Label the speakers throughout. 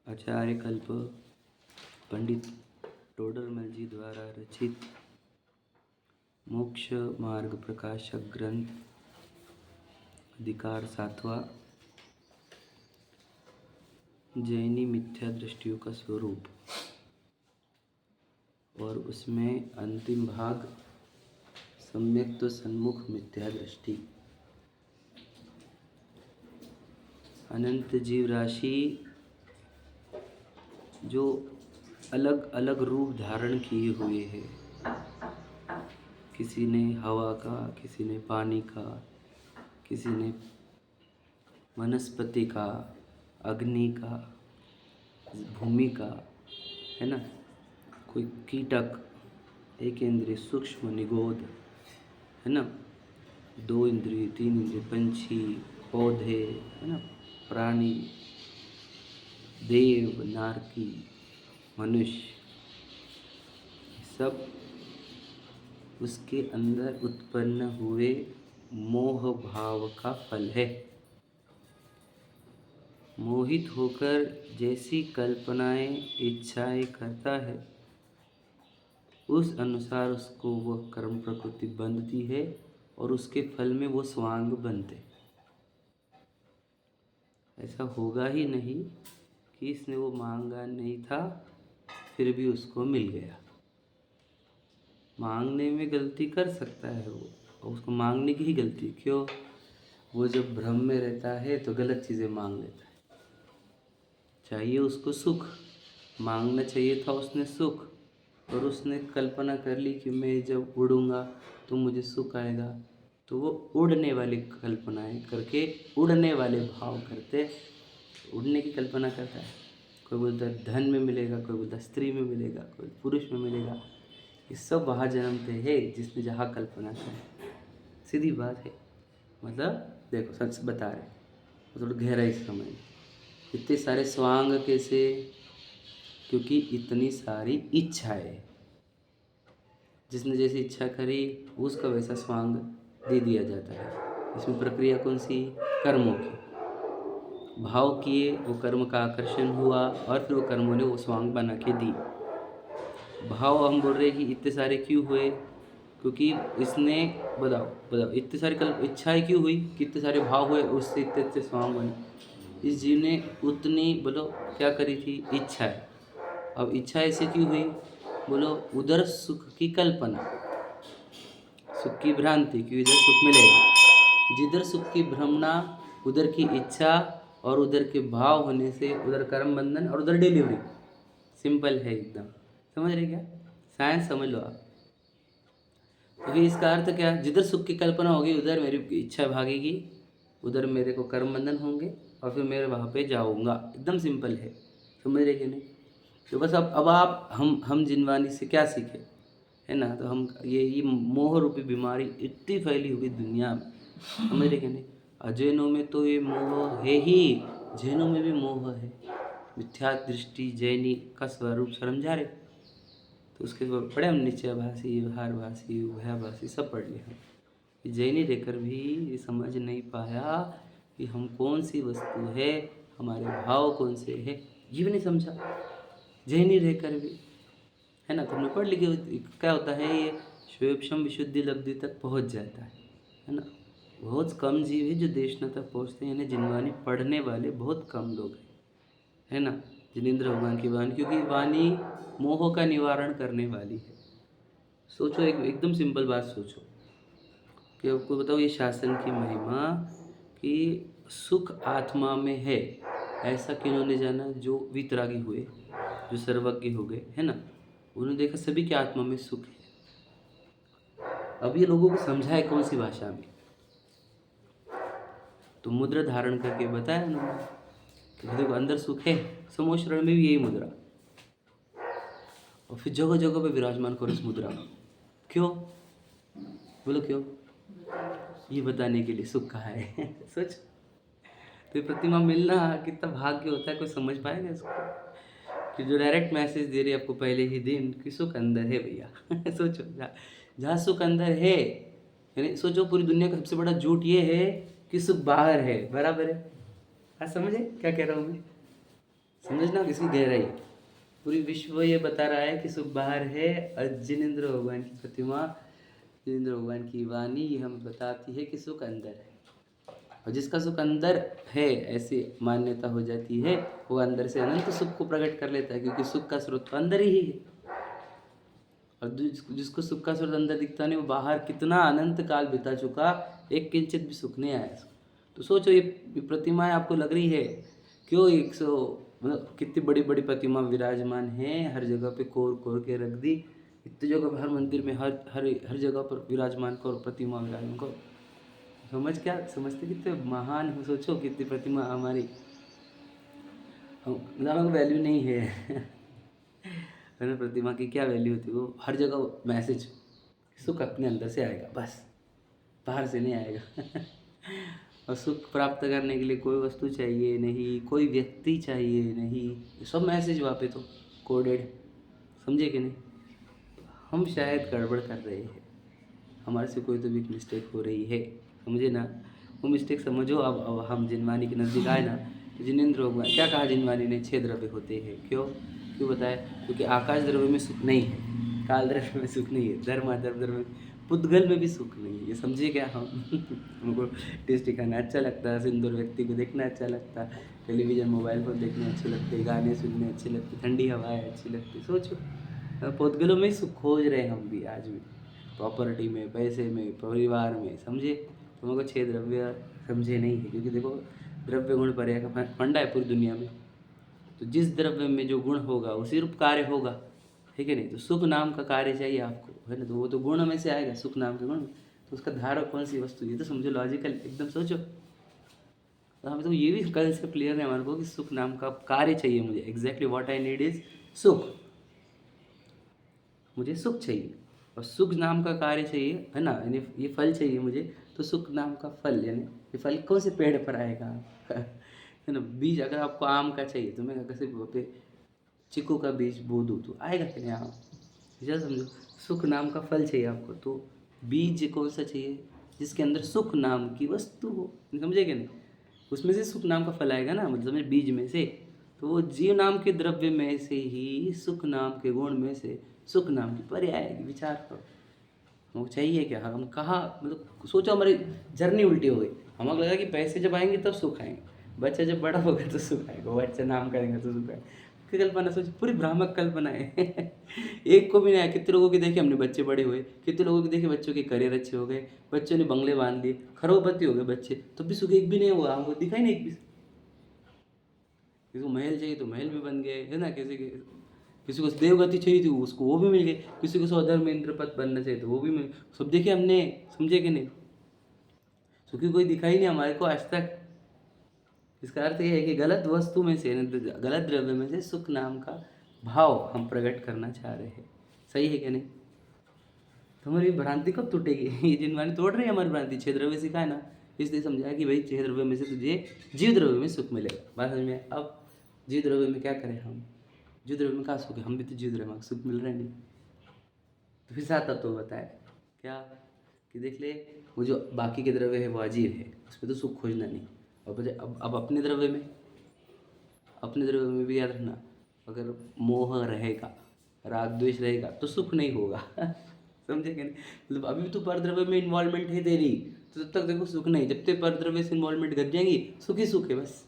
Speaker 1: आचार्य कल्प पंडित टोडरमल जी द्वारा रचित मोक्ष मार्ग प्रकाशक ग्रंथ अधिकार 7वां जैनी मिथ्या दृष्टियों का स्वरूप और उसमें अंतिम भाग सम्यक तो सन्मुख मिथ्या दृष्टि। अनंत जीव राशि जो अलग अलग रूप धारण किए हुए है, किसी ने हवा का, किसी ने पानी का, किसी ने वनस्पति का, अग्नि का, भूमि का, है ना, कोई कीटक, एक इंद्रिय सूक्ष्म निगोद, है ना, 2 इंद्रिय, 3 इंद्रिय, पंछी, पौधे, है ना, प्राणी, देव, नारकी, मनुष्य, सब उसके अंदर उत्पन्न हुए मोह भाव का फल है। मोहित होकर जैसी कल्पनाएं, इच्छाएं करता है, उस अनुसार उसको वह कर्म प्रकृति बंधती है और उसके फल में वो स्वांग बनते। ऐसा होगा ही नहीं कि इसने वो मांगा नहीं था फिर भी उसको मिल गया। मांगने में गलती कर सकता है वो, और उसको मांगने की ही गलती। क्यों? वो जब भ्रम में रहता है तो गलत चीज़ें मांग लेता है। चाहिए उसको सुख, मांगना चाहिए था उसने सुख, और उसने कल्पना कर ली कि मैं जब उड़ूंगा तो मुझे सुख आएगा, तो वो उड़ने वाली कल्पनाएं करके उड़ने वाले भाव करते, उड़ने की कल्पना करता है। कोई बोलता है धन में मिलेगा, कोई बोलता है स्त्री में मिलेगा, कोई पुरुष में मिलेगा। ये सब वहाँ जन्मते हैं जिसने जहाँ कल्पना की। सीधी बात है। मतलब देखो, सच बता रहे, थोड़ा गहराई से समझ। इतने सारे स्वांग कैसे? क्योंकि इतनी सारी इच्छाएं, जिसने जैसी इच्छा करी उसका वैसा स्वांग दे दिया जाता है। इसमें प्रक्रिया कौन सी? कर्मों की। भाव किए, वो कर्म का आकर्षण हुआ और फिर वो कर्मों ने वो स्वांग बना के दी। भाव हम बोल रहे हैं कि इतने सारे क्यों हुए? क्योंकि इसने बताओ इतने सारी इच्छाएं क्यों हुई? कितने सारे भाव हुए, उससे इतने इतने स्वांग बने। इस जीव ने उतनी क्या करी थी? इच्छाएं। अब इच्छा ऐसे क्यों हुई? उधर सुख की कल्पना, सुख की भ्रांति कि इधर सुख मिलेगा। जिधर सुख की भ्रमणा, उधर की इच्छा, और उधर के भाव होने से उधर कर्म बंधन और उधर डिलीवरी। सिंपल है एकदम। समझ रहे क्या? साइंस समझ लो आप। तो फिर इसका अर्थ क्या? जिधर सुख की कल्पना होगी उधर मेरी इच्छा भागेगी, उधर मेरे को कर्म बंधन होंगे और फिर मेरे वहाँ पे जाऊँगा। एकदम सिंपल है। समझ रहे कि नहीं? तो बस अब आप हम जिनवानी से क्या सीखे, है ना? तो हम ये मोह रूपी बीमारी इतनी फैली हुई दुनिया में, समझ रहे कि नहीं? अजैनों में तो ये मोह है ही, जैनों में भी मोह है। मिथ्या दृष्टि जैनी का स्वरूप समझा रहे, तो उसके पढ़े हम निश्चयभाषी, व्यवहारभाषी, उभयाभाषी सब पढ़ लिए हम। जैनी रहकर भी ये समझ नहीं पाया कि हम कौन सी वस्तु है, हमारे भाव कौन से है, ये भी नहीं समझा। जैनी रहकर भी, है ना? तो हमने पढ़ लिखे क्या होता है, ये स्वयं विशुद्धि लब्धि तक पहुंच जाता है ना? बहुत कम जीव है जो देशना तक पहुंचते हैं, यानी जिनवानी पढ़ने वाले बहुत कम लोग हैं, है ना? जिनेंद्र भगवान की वाणी, क्योंकि वाणी मोह का निवारण करने वाली है। सोचो, एकदम सिंपल बात सोचो कि आपको बताओ ये शासन की महिमा कि सुख आत्मा में है, ऐसा किन्होंने जाना? जो वितरागी हुए, जो सर्वज्ञ हो गए, है ना? उन्होंने देखा सभी के आत्मा में सुख है। अब ये लोगों को समझाए कौन सी भाषा में? तो मुद्रा धारण करके बताया उन्होंने कि देखो अंदर सुख है, समोशरण में भी यही मुद्रा, और फिर जगह जगह पे विराजमान करो इस मुद्रा। क्यों? क्यों? ये बताने के लिए सुख कहा है। सोच, तो ये प्रतिमा मिलना कितना भाग्य होता है, कोई समझ पाएगा इसको? कि जो डायरेक्ट मैसेज दे रही है आपको पहले ही दिन कि सुख अंदर है भैया। सोचो, जहाँ सुख अंदर है, यानी सोचो पूरी दुनिया का सबसे बड़ा झूठ ये है कि सुख बाहर है। बराबर है? समझे क्या कह रहा हूँ मैं? समझना इसकी गहराई। पूरी विश्व ये बता रहा है कि सुख बाहर है, और जिनेंद्र भगवान की प्रतिमा, जिनेंद्र भगवान की वाणी ये हमें बताती है कि सुख अंदर है। और जिसका सुख अंदर है, ऐसी मान्यता हो जाती है, वो अंदर से अनंत सुख को प्रकट कर लेता है, क्योंकि सुख का स्रोत तो अंदर ही है। और जिसको सुख का स्रोत अंदर दिखता नहीं, वो बाहर कितना अनंत काल बिता चुका, एक किंचित भी सुख नहीं आया। तो सोचो, ये प्रतिमाएं आपको लग रही है क्यों 100 मतलब कितनी बड़ी बड़ी प्रतिमा विराजमान है, हर जगह पे कोर कोर के रख दी, इतनी जगह पर, हर मंदिर में, हर हर हर जगह पर विराजमान करो, प्रतिमा विराजमान करो। समझते कितने महान हो, सोचो कितनी प्रतिमा हमारी, मतलब वैल्यू नहीं है। है प्रतिमा की क्या वैल्यू होती है? वो हर जगह मैसेज, सुख अपने अंदर से आएगा, बस बाहर से नहीं आएगा। और सुख प्राप्त करने के लिए कोई वस्तु चाहिए नहीं, कोई व्यक्ति चाहिए नहीं, सब मैसेज वहाँ पे तो कोडेड। समझे कि नहीं? हम शायद गड़बड़ कर रहे हैं, हमारे से कोई तो भी मिस्टेक हो रही है, समझे ना? वो मिस्टेक समझो। अब हम जिनवानी के नज़दीक आए ना, तो जिनेंद्र भगवान क्या कहा जिनवानी ने? 6 द्रव्य होते हैं। क्यों बताया? क्योंकि आकाश द्रव्य में सुख नहीं है, काल द्रव्य में सुख नहीं है, धर्माधर्म द्रव्य, पुद्गल में भी सुख नहीं है। ये समझिए क्या? हम हमको टेस्टी खाना अच्छा लगता है, सुंदर व्यक्ति को देखना अच्छा लगता है, टेलीविज़न मोबाइल पर देखने अच्छे लगते, गाने सुनने अच्छे लगते, ठंडी हवाएं अच्छी लगती। सोचो, पुद्गलों में सुख खोज रहे हैं हम भी आज भी, प्रॉपर्टी में, पैसे में, परिवार में। समझे? तुमको 6 द्रव्य समझे नहीं है, क्योंकि देखो द्रव्य गुण पर्याय का फंडा है पूरी दुनिया में। तो जिस द्रव्य में जो गुण होगा उसी रूप कार्य होगा, ठीक है नहीं? तो सुख नाम का कार्य चाहिए आपको, है ना? तो वो तो गुण में से आएगा, सुख नाम के गुण। तो उसका धारक कौन सी वस्तु? ये तो समझो, लॉजिकल एकदम सोचो। तो हमें तो ये भी कंसेप्ट क्लियर है हमारे को कि सुख नाम का कार्य चाहिए मुझे। Exactly what I need is सुख। मुझे सुख चाहिए, और सुख नाम का कार्य चाहिए, है ना? यानी ये फल चाहिए मुझे, तो सुख नाम का फल, यानी ये फल कौन से पेड़ पर आएगा? है ना? बीज अगर आपको आम का चाहिए, तो मैं कैसे पे चीकू का बीज बो दूँ तो आएगा कि नहीं आम? जरा समझो, सुख नाम का फल चाहिए आपको, तो बीज कौन सा चाहिए? जिसके अंदर सुख नाम की वस्तु हो। समझे कि नहीं? उसमें से सुख नाम का फल आएगा ना, मतलब बीज में से। तो वो जीव नाम के द्रव्य में से ही सुख नाम के गुण में से सुख नाम की पर्याय आएगी। विचार करो, हमको चाहिए क्या? हम कहाँ, मतलब सोचो हमारी जर्नी उल्टी हो गई। हमको लगा कि पैसे जब आएंगे तब सुख आएंगे, बच्चा जब बड़ा होगा तो सुख आएगा, बच्चा नाम करेंगे तो सुख आएगा। कल्पना सोच, पूरी भ्रामक कल्पना है। एक को भी नहीं आया। कितने लोगों के देखे हमने बच्चे बड़े हुए, कितने लोगों के देखे बच्चों के करियर अच्छे हो गए, बच्चों ने बंगले बांध लिए, खरोबपति हो गए बच्चे, तब भी सुख एक भी नहीं हुआ, हमको दिखाई नहीं एक भी। किसी को महल चाहिए तो महल भी बन गए, है ना? किसी को देवगति चाहिए थी, उसको वो भी मिल गए। किसी को स्वधर्म में इंद्रपत बनना चाहिए तो वो भी मिल, सब देखे हमने। समझे कि नहीं? सुखी कोई दिखाई नहीं हमारे को आज तक। इसका अर्थ ये है कि गलत वस्तु में से, गलत द्रव्य में से सुख नाम का भाव हम प्रकट करना चाह रहे हैं। सही है कि नहीं? तो हमारी भ्रांति कब टूटेगी? ये जिनवानी तोड़ रही है हमारी भ्रांति। 6 द्रव्य सिखाए ना, इसलिए समझाया कि भाई 6 द्रव्य में से तुझे जीव द्रव्य में सुख मिलेगा। बात समझ में? अब जीव द्रव्य में क्या करें हम? जीव द्रव्य में कहाँ सुख है? हम भी तो जीव द्रव्य में सुख मिल रहा है नहीं। तो फिर साथ तत्व बताए क्या कि देख ले, वो जो बाकी के द्रव्य है वो अजीब है, उसमें तो सुख खोजना नहीं। और अब अपने द्रव्य में, अपने द्रव्य में भी याद रखना, अगर मोह रहेगा, राग द्वेष रहेगा तो सुख नहीं होगा। समझे कि नहीं? मतलब अभी तो पर द्रव्य में इन्वॉल्वमेंट है तेरी, तो तब तक देखो सुख नहीं। जब तक पर द्रव्य से इन्वॉल्वमेंट घट जाएंगी, सुख ही सुख है बस।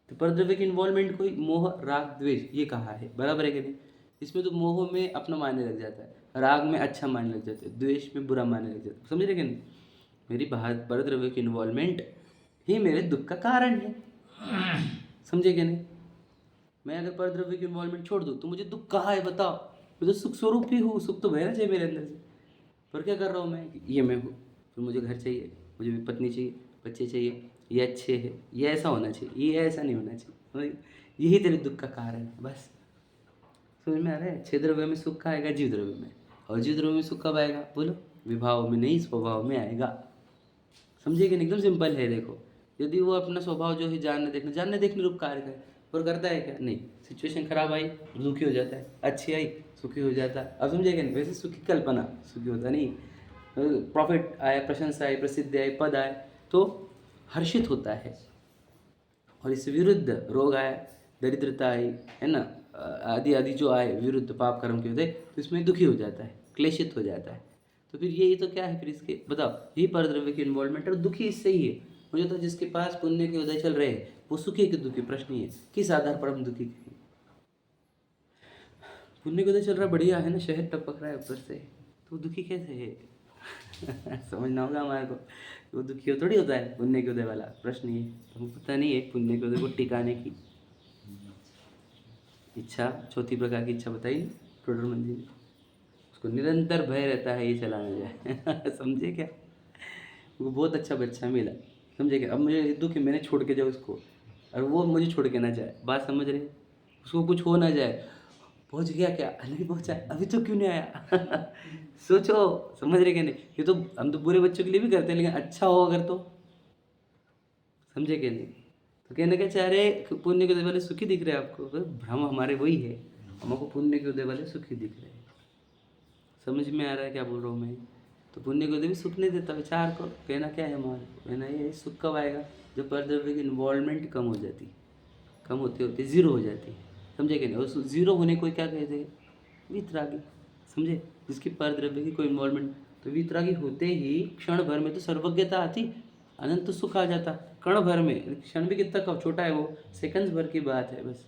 Speaker 1: तो पर द्रव्य की इन्वॉल्वमेंट कोई मोह राग द्वेष ये कहा है, बराबर है कि नहीं? इसमें तो मोह में अपना मानने लग जाता है, राग में अच्छा मानने लग जाता है, द्वेष में बुरा मानने लग जाता है। समझ रहे कि नहीं? मेरी पर द्रव्य की इन्वॉल्वमेंट ही मेरे दुख का कारण है। समझे कि नहीं? मैं अगर पर द्रव्य की इन्वॉल्वमेंट छोड़ दूँ तो मुझे दुख कहाँ है बताओ? मैं तो सुख स्वरूप ही हूँ, सुख तो बहना चाहिए मेरे अंदर से। पर क्या कर रहा हूँ मैं? ये मैं हूँ, फिर मुझे घर चाहिए, मुझे पत्नी चाहिए, बच्चे चाहिए, ये अच्छे है, ये ऐसा होना चाहिए, ये ऐसा नहीं होना चाहिए। यही तेरे दुख का कारण है बस। समझ में आ रहा है? 6 द्रव्य में सुख का आएगा जीव द्रव्य में, और जीव द्रव्य में सुख कब आएगा? बोलो, विभाव में नहीं, स्वभाव में आएगा। समझिए कि एकदम सिंपल है। देखो, यदि वो अपना स्वभाव जो है जानने देखने रूप कार्य करे, पर करता है क्या? नहीं। सिचुएशन खराब आई दुखी हो जाता है, अच्छी आई सुखी हो जाता है। अब समझे क्या? नहीं, वैसे सुखी कल्पना, सुखी होता नहीं। प्रॉफिट आए, प्रशंसा आई, प्रसिद्धि आए, पद आए तो हर्षित होता है। और इससे विरुद्ध रोग आया, दरिद्रता आई, है ना, आदि आदि जो आए विरुद्ध पाप कर्म के होते, तो इसमें दुखी हो जाता है, क्लेशित हो जाता है। तो फिर यही तो क्या है फिर इसके, बताओ, यही परद्रव्य की इन्वॉल्वमेंट, और दुखी इससे ही है। मुझे तो जिसके पास पुण्य के उदय चल रहे हैं वो सुखी है कि दुखी, प्रश्न ही है, किस आधार पर हम दुखी करें। पुण्य के उदय चल रहा बढ़िया है ना, शहर टपक रहा है ऊपर से, तो दुखी कैसे है? समझना होगा हमारे को, वो दुखी हो थोड़ी होता है पुण्य के उदय वाला, प्रश्न ये हमको पता नहीं है पुण्य के उदय को टिकाने की इच्छा। चौथी प्रकार की इच्छा बताई टोडरमल जी ने, उसको निरंतर भय रहता है ये चलाना जाए। समझे क्या? वो बहुत अच्छा बच्चा मिला, समझे क्या? अब मुझे दुख है, मैंने छोड़ के जाऊँ उसको, और वो मुझे छोड़ के ना जाए, बात समझ रहे? उसको कुछ हो ना जाए, पहुँच गया क्या, नहीं पहुँचा, अभी तो क्यों नहीं आया? सोचो, समझ रहे क्या नहीं? ये तो हम तो बुरे बच्चों के लिए भी करते हैं, लेकिन अच्छा हो अगर तो, समझे क्या नहीं? तो कहने क्या चाह रहे, पुण्य के उदय वाले सुखी दिख रहे हैं आपको, तो भ्रम हमारे वही है, हमको पुण्य के उदय वाले सुखी दिख रहे हैं। समझ में आ रहा है क्या बोल रहा हूँ मैं? तो पुण्य के उदय भी सुख नहीं देता, विचार को कहना क्या है हमारे को, कहना ये सुख कब आएगा, जब परद्रव्य की इन्वॉल्वमेंट कम हो जाती, कम होते होते जीरो हो जाती है, समझे कि नहीं? उस जीरो होने को क्या कहते हैं? वितरागी, समझे? जिसकी परद्रव्य की कोई इन्वॉल्वमेंट, तो वितरागी होते ही क्षण भर में तो सर्वज्ञता आती, अनंत सुख आ जाता क्षण भर में। क्षण भी कितना कब छोटा है, वो सेकंड्स भर की बात है बस।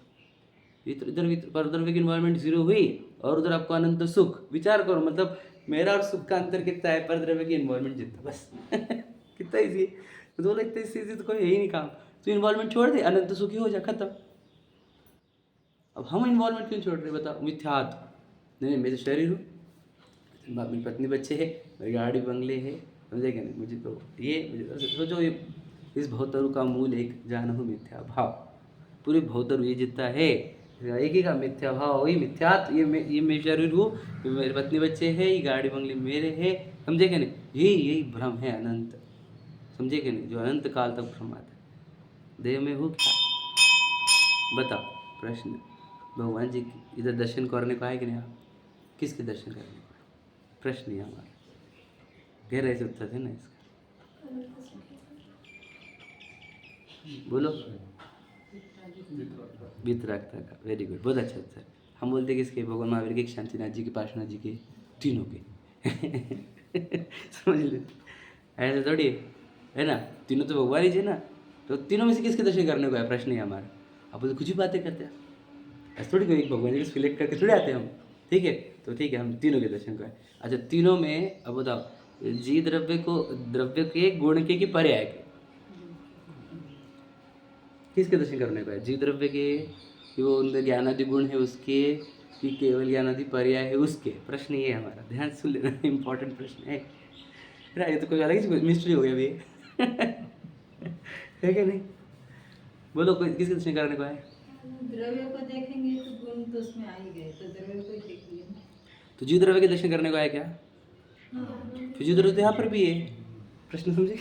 Speaker 1: इधर परद्रव्य की इन्वॉल्वमेंट जीरो हुई और उधर आपको अनंत सुख, विचार करो, मतलब मेरा और सुख का अंतर कितना है, परद्रव्य की इन्वॉल्वमेंट जितना, बस। कितना ईजी है, तो दो लगता है इसी तो कोई है ही नहीं काम। तो इन्वॉल्वमेंट छोड़ दे, अनंत सुखी हो जा, खत्म। अब हम इन्वॉल्वमेंट क्यों छोड़ रहे बताओ? मिथ्यात्व, नहीं मैं तो शरीर हूँ, मेरी पत्नी बच्चे है, मेरी गाड़ी बंगले है, समझे क्या नहीं? मुझे तो ये मुझे सोचो, ये इस भवतरु का मूल एक जानहु मिथ्या भाव, पूरी भवतरु ये जितना है एक ही का मिथ्या भाव, वही मिथ्यात्व, ये मैं शरीर हूँ, मेरी पत्नी बच्चे है, ये गाड़ी बंगले मेरे है, समझे क्या नहीं? यही भ्रम है अनंत, समझे क्या नहीं? जो अनंत काल तक भ्रम आता है, देह में हो क्या, बताओ? प्रश्न भगवान जी की इधर दर्शन करने को आए कि नहीं आप? किसके दर्शन करने को? प्रश्न ही हमारा, गहराई से उत्तर है ना इसका, बोलो। वितरागता का, वेरी गुड, बहुत अच्छा उत्तर। हम बोलते किसके? भगवान महावीर के, शांतिनाथ जी के, पार्श्वनाथ जी के, तीनों के। समझ ले, ऐसे थोड़ी है ना, तीनों तो भगवान ही है ना, तो तीनों में से किसके दर्शन करने को है? प्रश्न ही हमारा। आप तो कुछ भी बातें करते हैं, ऐसे थोड़ी कोई एक भगवान जी को सिलेक्ट करके थोड़े आते हैं हम, ठीक है? तो ठीक है, हम तीनों के दर्शन करें। अच्छा, तीनों में अब बताओ, जी द्रव्य को, द्रव्य के गुण के कि पर्याय के, किसके दर्शन करने को है? जीव द्रव्य के, कि वो उनके ज्ञानादि गुण है उसके, कि केवल ज्ञानादि पर्याय है उसके? प्रश्न ये है हमारा, ध्यान सुन लेना, इंपॉर्टेंट प्रश्न है। ये तो कोई अलग ही मिस्ट्री हो गया अभी। है क्या नहीं? बोलो, कोई किसके दर्शन करने को है?
Speaker 2: द्रव्य को देखेंगे तो गुण तो उसमें आ ही गए, तो द्रव्य को ही देखिए।
Speaker 1: तो जीव द्रव्य के दर्शन करने को आया क्या? तो जीव द्रव्य तो यहाँ पर भी है, प्रश्न समझे?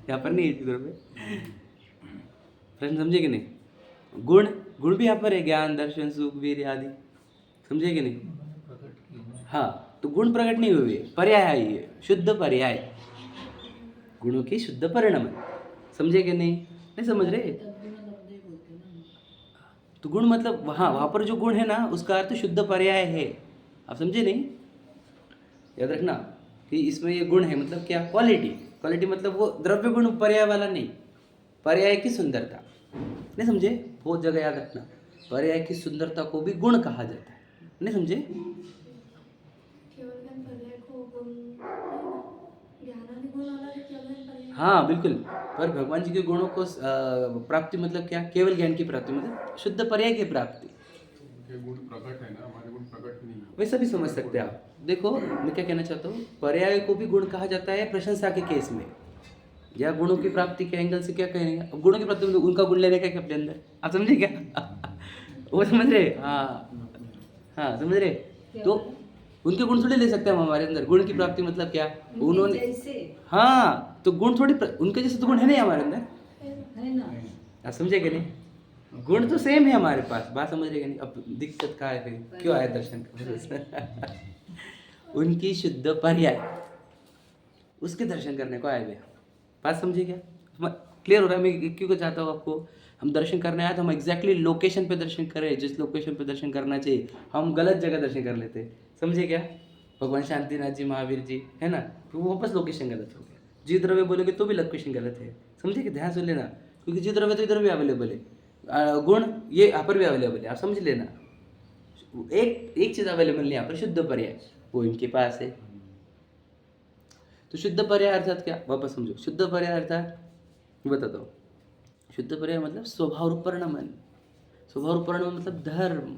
Speaker 1: यहाँ पर नहीं है जीव द्रव्य, प्रश्न समझे कि नहीं? गुण, गुण भी यहाँ पर है, ज्ञान दर्शन सुख वीर आदि, समझे कि नहीं? हाँ, तो गुण प्रकट नहीं हुए, पर्याय है ये, शुद्ध पर्याय, गुणों की शुद्ध परिणाम, समझे कि नहीं? नहीं समझ रहे? तो गुण मतलब वहाँ पर जो गुण है ना, उसका अर्थ शुद्ध पर्याय है, आप समझे नहीं? याद रखना कि इसमें ये गुण है मतलब क्या? क्वालिटी, क्वालिटी मतलब वो द्रव्य गुण पर्याय वाला नहीं, पर्याय की सुंदरता, नहीं समझे? बहुत जगह याद रखना, पर्याय की सुंदरता को भी गुण कहा जाता है, नहीं समझे? हाँ बिल्कुल, पर भगवान जी के गुणों को प्राप्ति मतलब क्या? केवल ज्ञान की प्राप्ति, मतलब शुद्ध पर्याय की प्राप्ति।
Speaker 3: गुण प्रकट है ना, हमारे गुण प्रकट नहीं है,
Speaker 1: वैसा भी समझ सकते हैं आप। देखो मैं क्या कहना चाहता हूँ, पर्याय को भी गुण कहा जाता है प्रशंसा के केस में, या गुणों की प्राप्ति के एंगल से क्या कहेंगे? अब गुणों की प्राप्ति मतलब उनका गुण लेने का क्या अपने अंदर, आप समझे क्या? वो समझ रहे? हाँ हाँ, समझ रहे? तो उनके गुण थोड़ी ले सकते हैं हम हमारे अंदर, गुण की प्राप्ति मतलब क्या? उन्होंने, हाँ, तो गुण थोड़ी उनके जैसे तो गुण है नहीं हमारे अंदर,
Speaker 2: है ना?
Speaker 1: आप समझे कि नहीं? गुण तो सेम है हमारे पास, बात समझ रहे कि नहीं? अब दिक्कत कहाँ है फिर, क्यों आया दर्शन? उनकी शुद्ध पर्याय, उसके दर्शन करने को आए हुए, बात समझे क्या? क्लियर हो रहा है मैं क्यों चाहता हूँ आपको? हम दर्शन करने आए तो हम एग्जैक्टली लोकेशन पे दर्शन करें, जिस लोकेशन पे दर्शन करना चाहिए, हम गलत जगह दर्शन कर लेते। समझे क्या? भगवान शांतिनाथ जी, महावीर जी, है ना, तो वो वापस लोकेशन गलत हो गया। जी द्रव्य बोलोगे तो भी लोकेशन गलत है। समझे कि? ध्यान सुन लेना, क्योंकि जी द्रव्य तो इधर भी अवेलेबल है, गुण ये यहाँ पर भी अवेलेबल है, आप समझ लेना। एक चीज़ अवेलेबल नहीं यहाँ पर, शुद्ध पर्याय, वो इनके पास है। तो शुद्ध पर्याय अर्थात क्या? वापस समझो, शुद्ध पर्याय अर्थात बताता हूँ। शुद्ध पर्याय मतलब स्वभाव रूप परिणमन। स्वभाव रूप परिणमन मतलब धर्म।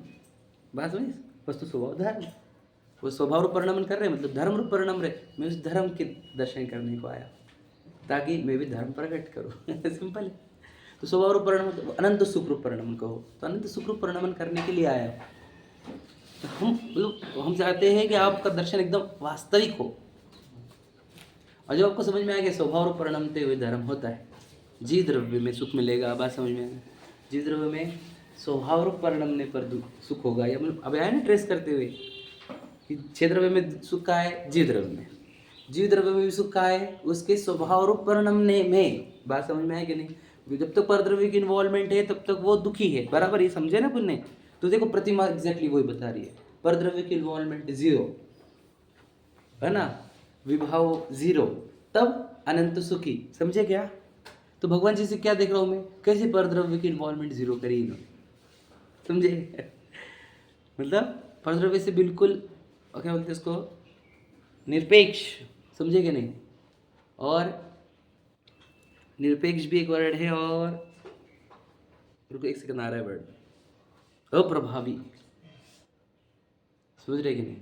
Speaker 1: बात समझ? वस्तु स्वभाव धर्म, वो स्वभाव रूप परिणमन कर रहे हैं मतलब धर्म रूप परिणम रहे। मैं उस धर्म के दर्शन करने को आया ताकि मैं भी धर्म प्रकट करूँ। सिंपल है। तो स्वभाव रूप परिणमन मतलब अनंत सुख रूप परिणमन कहो, तो अनंत सुख रूप परिणमन करने के लिए आया। तो हम चाहते हैं कि आपका दर्शन एकदम वास्तविक हो, और जब आपको समझ में आ गया स्वभाव रूप परिणमते हुए धर्म होता है, जी द्रव्य में सुख मिलेगा। बात समझ में आएगा? जी द्रव्य में स्वभाव रूप परिणमने पर सुख होगा। या मतलब अब आया ना ट्रेस करते हुए कि छह द्रव्य में सुख का है, जी द्रव्य में, जीव द्रव्य में भी सुख का है उसके स्वभाव रूप परिणमने में। बात समझ में आए कि नहीं? जब तक परद्रव्य की इन्वॉल्वमेंट है तब तक वो दुखी है, बराबर, ये समझे ना पुण्य? तो देखो प्रतिमा एग्जैक्टली वही बता रही है, परद्रव्य की इन्वॉल्वमेंट 0 है ना, विभाव 0, तब अनंत सुखी। समझे क्या? तो भगवान जी से क्या देख रहा हूँ मैं, कैसे परद्रव्य की इन्वॉल्वमेंट 0 करी इन्होंने। समझे? मतलब परद्रव्य से बिल्कुल क्या बोलते हैं इसको, निरपेक्ष। समझे कि नहीं? और निरपेक्ष भी एक वर्ड है, और रुको एक सेकंड, आ रहा है वर्ड, अप्रभावी। समझ रहे कि नहीं?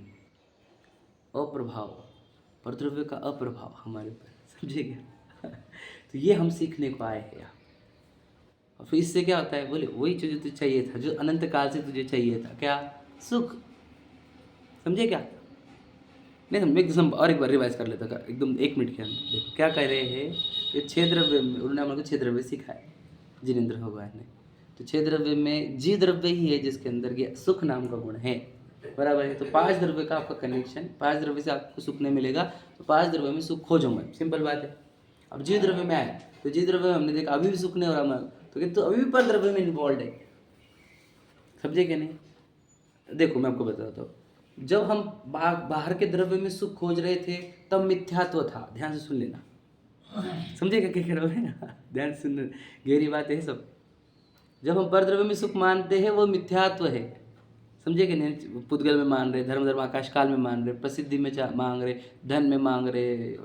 Speaker 1: अप्रभाव, परद्रव्य का अप्रभाव हमारे ऊपर। समझे क्या? तो ये हम सीखने को आए हैं। और फिर इससे क्या होता है, बोले वही चीज तुझे चाहिए था, जो अनंत काल से तुझे चाहिए था, क्या? सुख। समझे क्या? नहीं हम एकदम और एक बार रिवाइज कर लेता था एकदम 1 मिनट के अंदर। देखो क्या कह रहे हैं कि 6 द्रव्य में उन्होंने हमारे को 6 द्रव्य सिखाए जिनेंद्र भगवान ने। तो 6 द्रव्य में जी द्रव्य ही है जिसके अंदर ये सुख नाम का गुण है, बराबर है। तो 5 द्रव्य का आपका कनेक्शन, 5 द्रव्य से आपको सुख नहीं मिलेगा, तो 5 द्रव्य में सुख खोजो मत, सिंपल बात है। अब जी द्रव्य में आए तो जी द्रव्य में हमने देखा अभी भी सुख नहीं हो रहा हमारा, तो अभी भी पर द्रव्य में इन्वॉल्व है। समझे कि नहीं? देखो मैं आपको बताता हूँ, जब हम बाहर के द्रव्य में सुख खोज रहे थे तब मिथ्यात्व था। ध्यान से सुन लेना, समझेगा क्या कह रहा हूँ? ध्यान से सुन, गहरी बात है सब। जब हम परद्रव्य में सुख मानते हैं वो मिथ्यात्व है। समझे कि नहीं? पुद्गल में मान रहे, धर्म धर्म आकाश काल में मान रहे, प्रसिद्धि में मांग रहे, धन में मांग रहे,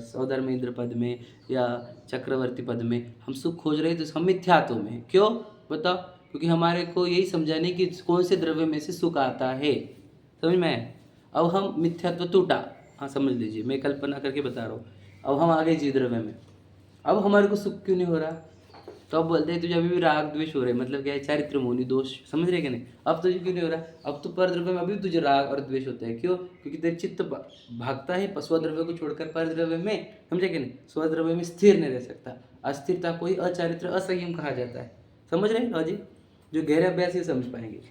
Speaker 1: सौधर्म इंद्र पद में या चक्रवर्ती पद में हम सुख खोज रहे, तो हम मिथ्यात्व में। क्यों बताओ? क्योंकि हमारे को यही समझाने कि कौन से द्रव्य में से सुख आता है। समझ में आया? अब हम मिथ्यात्व टूटा, हाँ समझ लीजिए, मैं कल्पना करके बता रहा हूँ। अब हम आ गए जी द्रव्य में, अब हमारे को सुख क्यों नहीं हो रहा? तो अब बोलते हैं तुझे अभी भी राग द्वेष हो रहे, मतलब क्या है, चारित्र मोनि दोष। समझ रहे कि नहीं? अब तुझे क्यों नहीं हो रहा? अब तो परद्रव्य में अभी भी तुझे राग और द्वेष होता है। क्यों? क्योंकि तेरे चित्त भागता है स्वद्रव्य को छोड़कर परद्रव्य में। समझे कि नहीं? स्वद्रव्य में स्थिर नहीं रह सकता, अस्थिरता को ही अचारित्र असंयम कहा जाता है। समझ रहे हैं लॉजिक? जो गहरे अभ्यास ये समझ पाएंगे।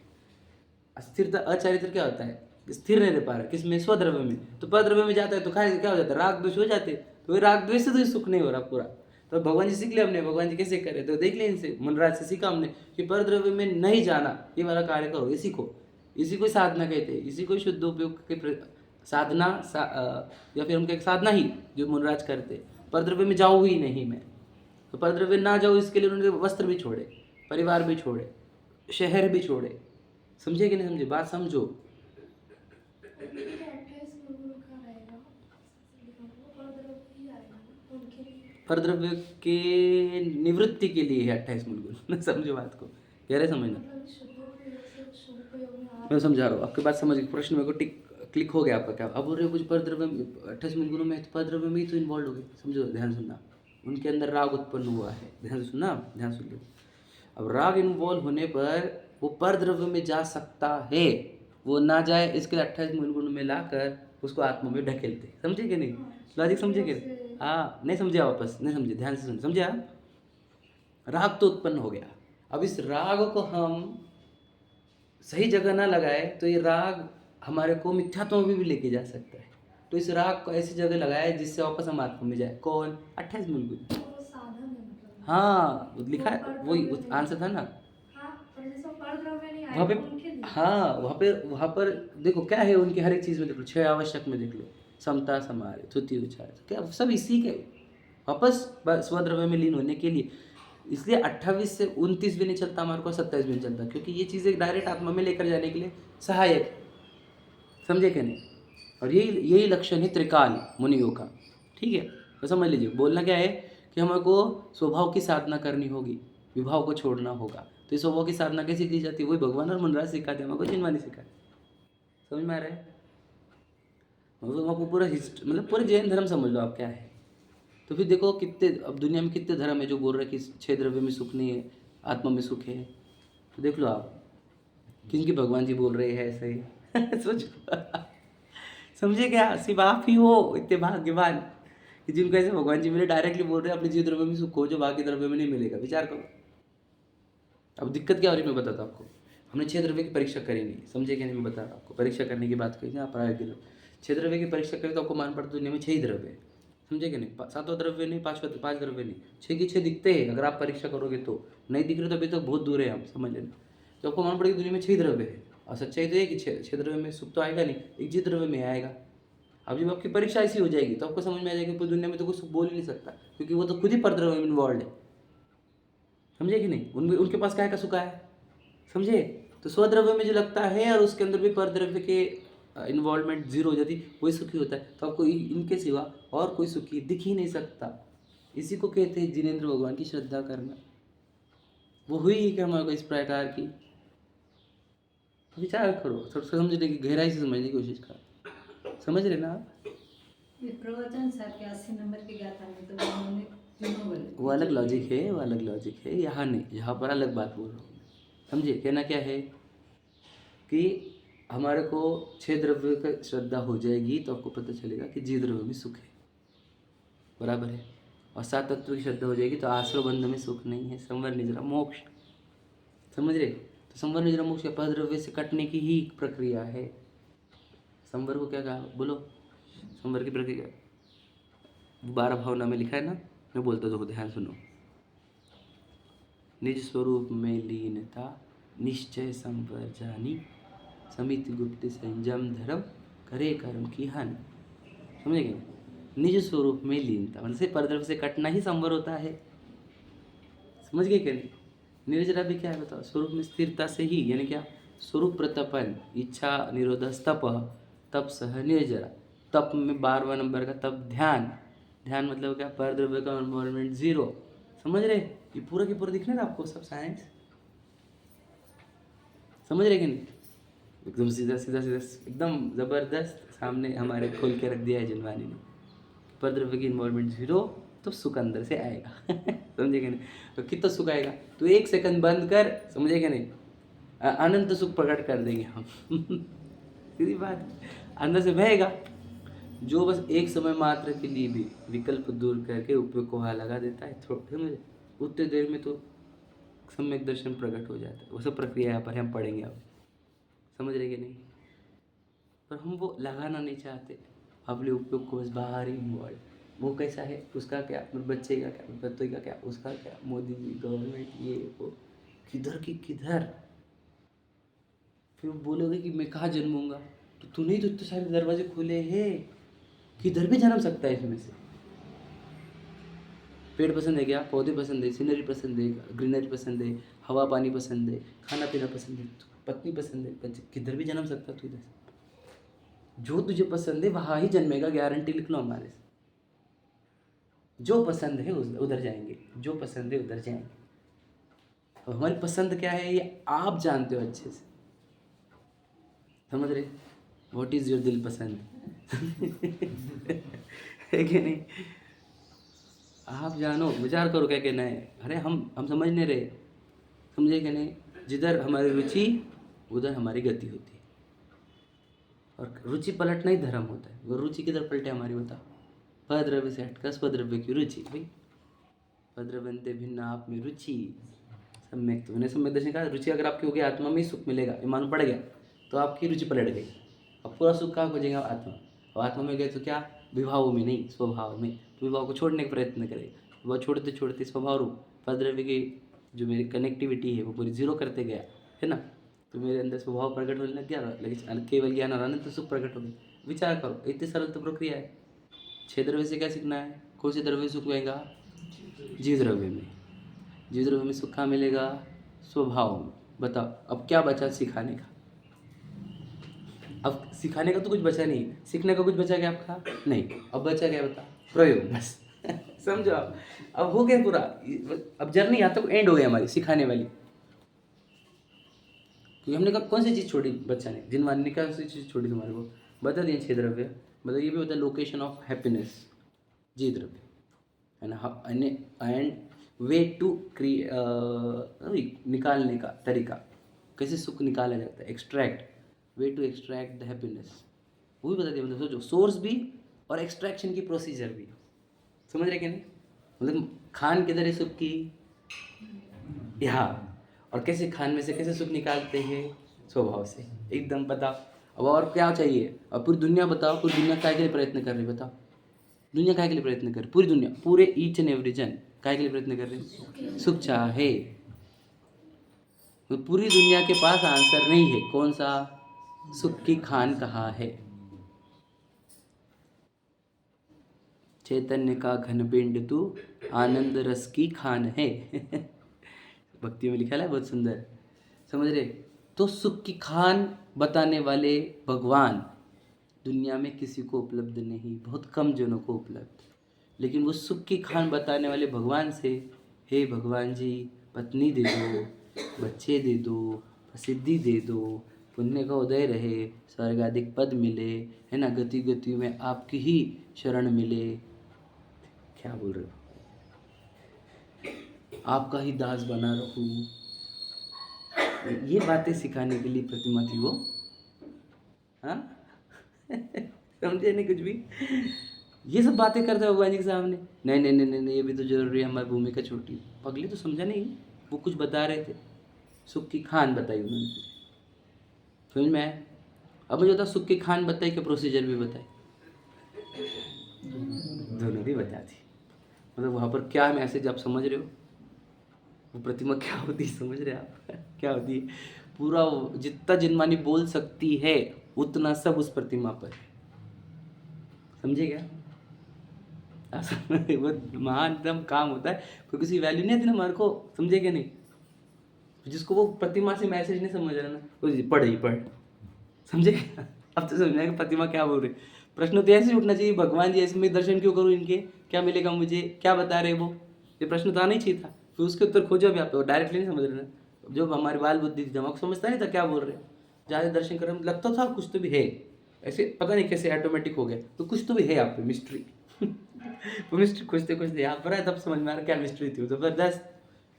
Speaker 1: अस्थिरता अचारित्र क्या होता है, स्थिर नहीं रह पा रहा, किसमें? स्वद्रव्य में। तो परद्रव्य में जाता है तो क्या हो जाता है, राग द्वेष हो जाते, तो राग द्वेष से तो सुख नहीं हो रहा पूरा। तो भगवान जी सीख लिया हमने, भगवान जी कैसे करे तो देख ले इनसे, मनराज से सीखा हमने कि परद्रव्य में नहीं जाना, ये वाला कार्य करो, इसी को साधना कहते हैं, इसी को शुद्ध उपयोग के साधना या फिर हम कहें साधना ही जो मनराज करते। परद्रव्य में जाऊँ ही नहीं मैं, तो परद्रव्य ना जाओ इसके लिए उन्होंने वस्त्र भी छोड़े, परिवार भी छोड़े, शहर भी छोड़े। समझे कि नहीं समझे? बात समझो। परद्रव्य के निवृत्ति के लिए है 28 मूल गुण। समझो बात को, गहरे समझना। मैं समझा रहा हूँ, आपकी बात समझ, प्रश्न मेरे को क्लिक हो गया आपका। क्या अब बोल रहे हो? कुछ परद्रव्य 28 मूल गुणों में, तो परद्रव्य में ही तो इन्वॉल्व हो गए। समझो, ध्यान सुनना, उनके अंदर राग उत्पन्न हुआ है। ध्यान से सुनना, ध्यान सुन लो। अब राग इन्वॉल्व होने पर वो परद्रव्य में जा सकता है, वो ना जाए इसके लिए 28 मूल गुण में लाकर उसको आत्मा में ढकेलते। समझे कि नहीं? लॉजिक समझे कि नहीं? हाँ, नहीं समझे? वापस नहीं समझे, ध्यान से सुन। समझे आप? राग तो उत्पन्न हो गया, अब इस राग को हम सही जगह ना लगाए तो ये राग हमारे को मिथ्यात्व में भी लेके जा सकता है। तो इस राग को ऐसी जगह लगाए जिससे वापस हम आत्मा में जाए। कौन? 28 मूल गुण। हाँ वो लिखा है, वही आंसर था ना वहाँ पे। हाँ वहाँ पर देखो क्या है उनके हर एक चीज़ में, देख लो 6 आवश्यक में देख लो, समता समारे तुति उच्चार, क्या सब इसी के वापस स्वद्रव्य में लीन होने के लिए। इसलिए 28 से 29 भी नहीं चलता हमारे को, 27 भी नहीं चलता, क्योंकि ये चीज़ें डायरेक्ट आत्मा में लेकर जाने के लिए सहायक है। समझे क्या नहीं? और यही लक्षण है त्रिकाल मुनियों का। ठीक है, तो समझ लीजिए बोलना क्या है कि हमको स्वभाव की साधना करनी होगी, विभाव को छोड़ना होगा। तो इस स्वभाव की साधना कैसे की जाती है? वही भगवान और मनराज सिखाते हैं हमको, जिनवानी सिखाते। समझ में आ रहा है? मतलब आपको पूरा मतलब पूरे जैन धर्म समझ लो आप क्या है। तो फिर देखो कितने अब दुनिया में कितने धर्म है जो बोल रहे हैं कि 6 द्रव्य में सुख नहीं है, आत्मा में सुख है। तो देख लो आप क्योंकि भगवान जी बोल रहे हैं ऐसे ही सोचो समझे क्या? सिर्फ आप ही हो इतने भाग्यवान कि जिनको ऐसे भगवान जी मेरे डायरेक्टली बोल रहे हैं अपने जीव द्रव्य में सुख हो जो बाकी द्रव्य में नहीं मिलेगा। विचार करो। अब दिक्कत क्या हो रही है मैं बताता हूँ आपको। हमने 6 द्रव्य की परीक्षा करी नहीं, समझे क्या नहीं? मैं बता रहा हूँ आपको। परीक्षा करने की बात कही आप प्राय किलो 6 द्रव्य की परीक्षा करें तो आपको मान पड़ता दुनिया में 6 ही द्रव्य है। समझे क्या नहीं? 7वां द्रव्य नहीं, 5 द्रव्य नहीं, 6 की 6 दिखते हैं। अगर आप परीक्षा करोगे तो नहीं दिख रहे तो अभी तो बहुत दूर है हम, समझ लेना। तो आपको मान पड़ेगी दुनिया में 6 द्रव्य है। और सच्चाई तो है कि 6 द्रव्य में सुख तो आएगा नहीं, एक जीव द्रव्य में आएगा। अब जब आपकी परीक्षा ऐसी हो जाएगी तो आपको समझ में आ जाएगा पूरी दुनिया में तो कुछ बोल ही नहीं सकता, क्योंकि वो तो खुद ही परद्रव्य में इन्वॉल्व है। समझे कि नहीं? उनके पास क्या का सुख है, समझे? तो स्वद्रव्य में जो लगता है और उसके अंदर भी परद्रव्य के इन्वॉल्वमेंट जीरो हो जाती, वही सुखी होता है। तो आपको इनके सिवा और कोई सुखी दिख ही नहीं सकता। इसी को कहते हैं जिनेंद्र भगवान की श्रद्धा करना। वो हुई कि हमारे को इस प्रकार की विचार करो, थोड़ा समझने की, गहराई से समझने की कोशिश करो। समझ रहे ना आप?
Speaker 2: ये प्रवचन सर के 80 नंबर की गाथा में तो उन्होंने तीनों बोले।
Speaker 1: वो अलग लॉजिक है, वो अलग लॉजिक है। यहाँ नहीं, यहाँ पर अलग बात बोल रहा हूँ। समझे? कहना क्या है कि हमारे को 6 द्रव्य का श्रद्धा हो जाएगी तो आपको पता चलेगा कि जीव द्रव्य में सुख है, बराबर है। और 7 तत्व की श्रद्धा हो जाएगी तो आश्रय बंध में सुख नहीं है, संवर निजरा मोक्ष। समझ रहे? तो संवर निजरा मोक्ष या परद्रव्य से कटने की ही प्रक्रिया है। संवर को क्या कहा बोलो? संवर की प्रक्रिया 12 भावना में लिखा है ना, मैं बोलता तो ध्यान सुनो। निज स्वरूप में लीनता, निश्चय संवर जानी, समिति गुप्त संयम धर्म, करे कर्म की हानि। समझेंगे? निज स्वरूप में लीनता मतलब से परद्रव्य से कटना ही संवर होता है। समझ गए क्या नहीं? निर्जरा भी क्या है बताओ? स्वरूप में स्थिरता से ही, यानी क्या? स्वरूप प्रतपन, इच्छा निरोध तप, तप सह निर्जरा। तप में 12वां नंबर का तप ध्यान। ध्यान मतलब क्या? परद्रव्य का इन्वॉल्वमेंट जीरो। समझ रहे? ये पूरा की पूरा दिखना था आपको सब साइंस। समझ रहे कि नहीं? एकदम सीधा सीधा सीधा एकदम ज़बरदस्त सामने हमारे खोल के रख दिया है जिनवानी ने। परद्रव्य की इन्वॉल्वमेंट जीरो तो सुख अंदर से आएगा समझे कि नहीं? तो कितना सुख आएगा? तो 1 सेकंड बंद कर, समझे कि नहीं? अनंत सुख प्रकट कर देंगे हम सीधी बात, अंदर से बहेगा जो बस एक समय मात्र के लिए भी विकल्प दूर करके उपयोग को वहाँ लगा देता है। समझे? उतने देर में तो सम्यक दर्शन प्रकट हो जाता है। वो सब प्रक्रिया यहाँ पर हम पढ़ेंगे अब। समझ रहे कि नहीं? पर हम वो लगाना नहीं चाहते अपने उपयोग को, बस बाहर ही इन्वॉल्व। वो कैसा है, उसका क्या, मेरे बच्चे का क्या, मेरे बच्चे का क्या, उसका क्या, मोदी जी, गवर्नमेंट, ये वो, किधर की किधर। फिर बोलोगे कि मैं कहाँ जन्मूंगा, तो तूने ही तो इतने सारे दरवाजे खोले हैं, किधर भी जन्म सकता है इसमें से। पेड़ पसंद है क्या? पौधे पसंद है, सीनरी पसंद है, ग्रीनरी पसंद है, हवा पानी पसंद है, खाना पीना पसंद है, पत्नी पसंद है, बच्चे, किधर भी जन्म सकता तू इधर। जो तुझे पसंद है वहाँ ही जन्मेगा, गारंटी लिख लो हमारे से। जो पसंद है उधर जाएंगे, जो पसंद है उधर जाएंगे। और हमारी पसंद क्या है ये आप जानते हो अच्छे से। समझ रहे? व्हाट इज़ योर दिल पसंद है कि नहीं? आप जानो, विचार करो क्या कहना है। अरे हम समझ नहीं रहे, समझे कि नहीं? जिधर हमारी रुचि उधर हमारी गति होती है। और रुचि पलटना ही धर्म होता है। वो रुचि किधर पलटे हमारी बता? पद्रव्य से हटकर स्वद्रव्य की रुचि। भाई पद्रव्यंते भिन्न आप में रुचि सम्यक, तो मैंने सम्यक दर्शन कहा रुचि अगर आपकी होगी आत्मा में ही सुख मिलेगा, ईमान पड़ गया तो आपकी रुचि पलट गई। अब पूरा सुख कहाँ खोजेगा? आत्मा। और आत्मा में गए तो क्या? विभाव में नहीं, स्वभाव में। तो विभाव को छोड़ने का प्रयत्न करेगा। विभाव छोड़ते छोड़ते स्वभाव रूप पदद्रव्य की जो मेरी कनेक्टिविटी है वो पूरी जीरो करते गया, है ना, तो मेरे अंदर स्वभाव प्रकट होने लग गया, लेकिन केवल ज्ञान और अनंत सुख प्रकट हो गया। विचार करो, इतनी सरल तो प्रक्रिया है। 6 द्रव्य से क्या सीखना है? कौन से द्रव्य सुख मिलेगा? जीव द्रव्य में। जीव द्रव्य में सुख कहाँ मिलेगा? स्वभाव में। बताओ अब क्या बचा सिखाने का? अब सिखाने का तो कुछ बचा नहीं, सीखने का कुछ बचा क्या आपका? नहीं। अब बचा क्या? बता। प्रयोग, बस। समझो आप, अब हो गया पूरा। अब जर्नी यहाँ तक एंड हो गई हमारी सिखाने वाली। क्योंकि हमने कहा कौन सी चीज़ छोड़ी बच्चा ने, जिनवान ने कौन सी चीज़ छोड़ी तुम्हारे को? बता दिए 6 द्रव्य। मतलब ये भी होता है लोकेशन ऑफ हैप्पीनेस, जी द्रव्य, है ना। एंड वे टू निकालने का तरीका, कैसे सुख निकाला जाता है, extract, way to extract the happiness, वो भी बता दिया। मतलब सोचो, सोर्स भी और एक्सट्रैक्शन की प्रोसीजर भी, समझ रहे कि नहीं? मतलब खान किधर है सुख की? यहाँ। और कैसे खान में से कैसे सुख निकालते हैं? स्वभाव से, एकदम बताओ। अब और क्या चाहिए? अब पूरी दुनिया बताओ, पूरी दुनिया काय के लिए प्रयत्न कर रही है? बताओ, दुनिया काय के लिए प्रयत्न कर? पूरी दुनिया, पूरे ईच एंड एवरी जन काय के लिए प्रयत्न कर रहे हैं? सुख चाहे। तो पूरी दुनिया के पास आंसर नहीं है। कौन सा? सुख की खान कहाँ है? चैतन्य का घन पिंड तू आनंद रस की खान है। भक्ति में लिखा है, बहुत सुंदर, समझ रहे? तो सुख की खान बताने वाले भगवान दुनिया में किसी को उपलब्ध नहीं, बहुत कम जनों को उपलब्ध। लेकिन वो सुख की खान बताने वाले भगवान से, हे भगवान जी, पत्नी दे दो, बच्चे दे दो, प्रसिद्धि दे दो, पुण्य का उदय रहे, स्वर्गाधिक पद मिले, है ना, गति गति में आपकी ही शरण मिले। क्या बोल रहे हो? आपका ही दास बना रहूं। ये बातें सिखाने के लिए प्रतिमा थी वो। हाँ, समझे नहीं कुछ भी? ये सब बातें करते हो भगवान जी के सामने। नहीं नहीं नहीं नहीं नहीं, ये भी तो जरूरी है, हमारी भूमिका छोटी। पगली तो समझा नहीं, वो कुछ बता रहे थे, सुख की खान बताई उन्होंने, समझ में आया? अब मुझे बता, सुख की खान बताई कि प्रोसीजर भी बताई? दोनों भी बता दी। मतलब वहाँ पर क्या मैसेज आप समझ रहे हो? वो प्रतिमा क्या होती है समझ रहे आप? क्या होती है? पूरा जितना जिनमानी बोल सकती है उतना सब उस प्रतिमा पर, समझे क्या? वो महानतम काम होता है। कोई किसी वैल्यू नहीं आती ना हमारे को, समझे क्या नहीं? जिसको वो प्रतिमा से मैसेज नहीं समझ रहा ना, वो पढ़ ही पढ़, समझे? अब तो समझ में प्रतिमा क्या बोल रही। प्रश्न तो ऐसे उठना चाहिए, भगवान जी ऐसे मैं दर्शन क्यों करूँ इनके, क्या मिलेगा मुझे, क्या बता रहे वो? ये प्रश्न तो आना ही चाहिए था। फिर उसके उत्तर खोजो भी आप, डायरेक्टली नहीं समझ रहे ना। जो हमारी बाल बुद्धि थी, जब आपको समझता नहीं था क्या बोल रहे, ज़्यादा दर्शन करने में लगता था कुछ तो भी है, ऐसे पता नहीं कैसे ऑटोमेटिक हो गया, तो कुछ तो भी है आप पे मिस्ट्री। वो मिस्ट्री खोजते खोजते यहाँ पर है, तब समझ में आ रहा क्या मिस्ट्री थी। जबरदस्त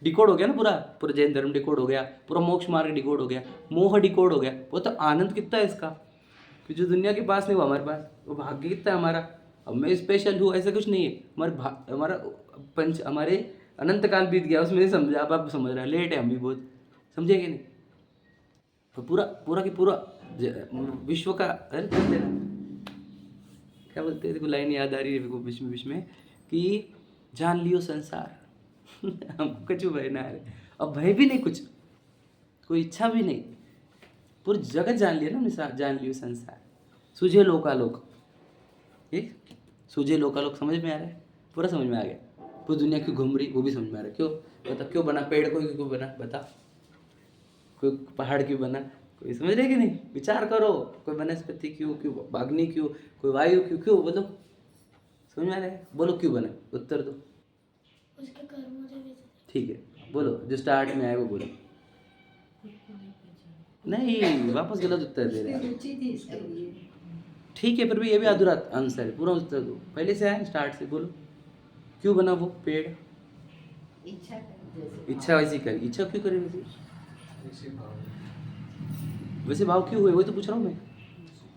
Speaker 1: डिकोड हो गया ना, पूरा जैन धर्म डिकोड हो गया, पूरा मोक्ष मार्ग डिकोड हो गया, मोह डिकोड हो गया। वो तो आनंद कितना है इसका कि जो दुनिया के पास नहीं वो हमारे पास, वो भाग्य कितना है हमारा। अब मैं स्पेशल हूँ ऐसा कुछ नहीं है, हमारे अनंत काल बीत गया, उसमें नहीं समझा। अब आप समझ रहे हैं, लेट है हम भी बहुत, समझे कि नहीं? तो पूरा की पूरा विश्व का, अरे क्या बोलते हैं, देखो लाइन याद आ रही है बीच में कि जान लियो संसार। हमको कुछ भय ना है, अब भय भी नहीं, कुछ कोई इच्छा भी नहीं, पूरी जगत जान लिया ना हमने, जान लियो संसार। सूझे लोकालोक, ठीक, सूझे लोकालोक समझ में आ रहा है? पूरा समझ में आ गया। पूरी दुनिया क्यों घूम रही वो भी समझ में आ रहा है। क्यों बता, क्यों बना पेड़, कोई क्यों बना बता, कोई पहाड़ क्यों बना, कोई समझ रहे कि नहीं? विचार करो, कोई वनस्पति क्यों, अग्नि क्यों, कोई वायु क्यों, बोलो, समझ में आ रहा है? बोलो क्यों बना, उत्तर दो।
Speaker 4: उसके कर्मों से भी।
Speaker 1: ठीक है, बोलो, जो स्टार्ट में आए वो बोलो। नहीं, वापस गलत उत्तर दे रहे हैं।
Speaker 2: रुचि थी इसके लिए।
Speaker 1: ठीक है, फिर भी ये भी अधूरा आंसर है, पूरा उत्तर दो। पहले से आए, स्टार्ट से बोलो, क्यों बना वो पेड़?
Speaker 2: इच्छा कर, जैसे
Speaker 1: इच्छा वैसी करी, इच्छा क्यों करी वैसी?
Speaker 3: ऐसे भाव,
Speaker 1: वैसे भाव क्यों हुए, वही तो पूछ रहा हूँ मैं।